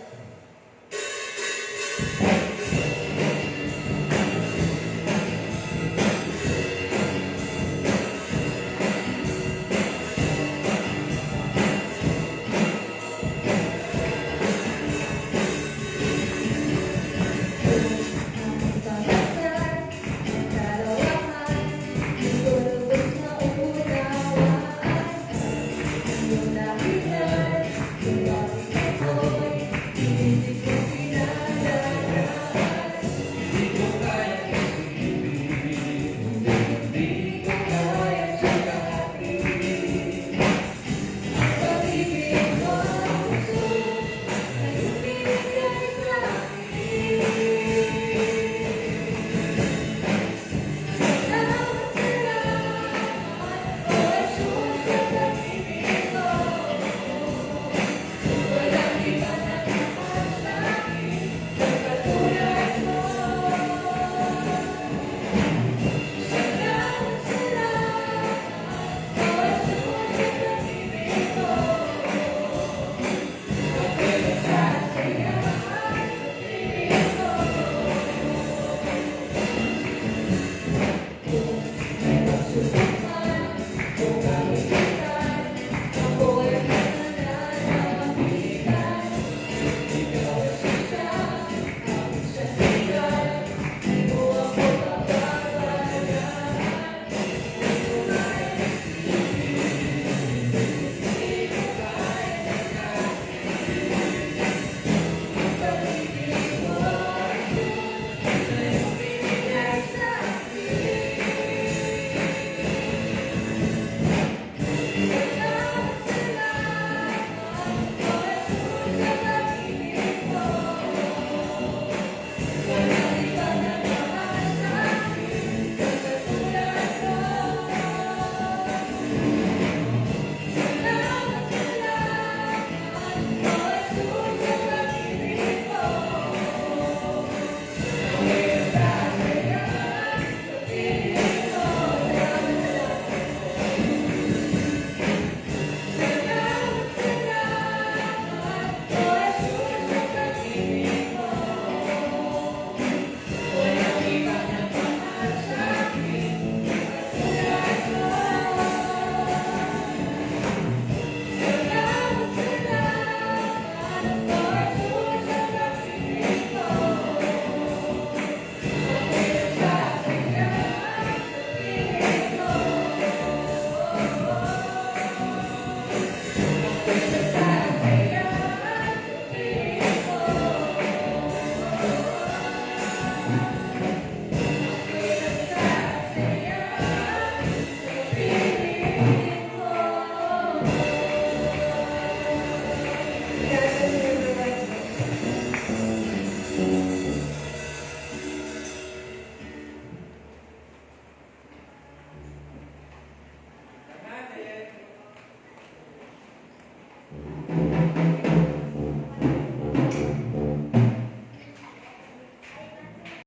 Sa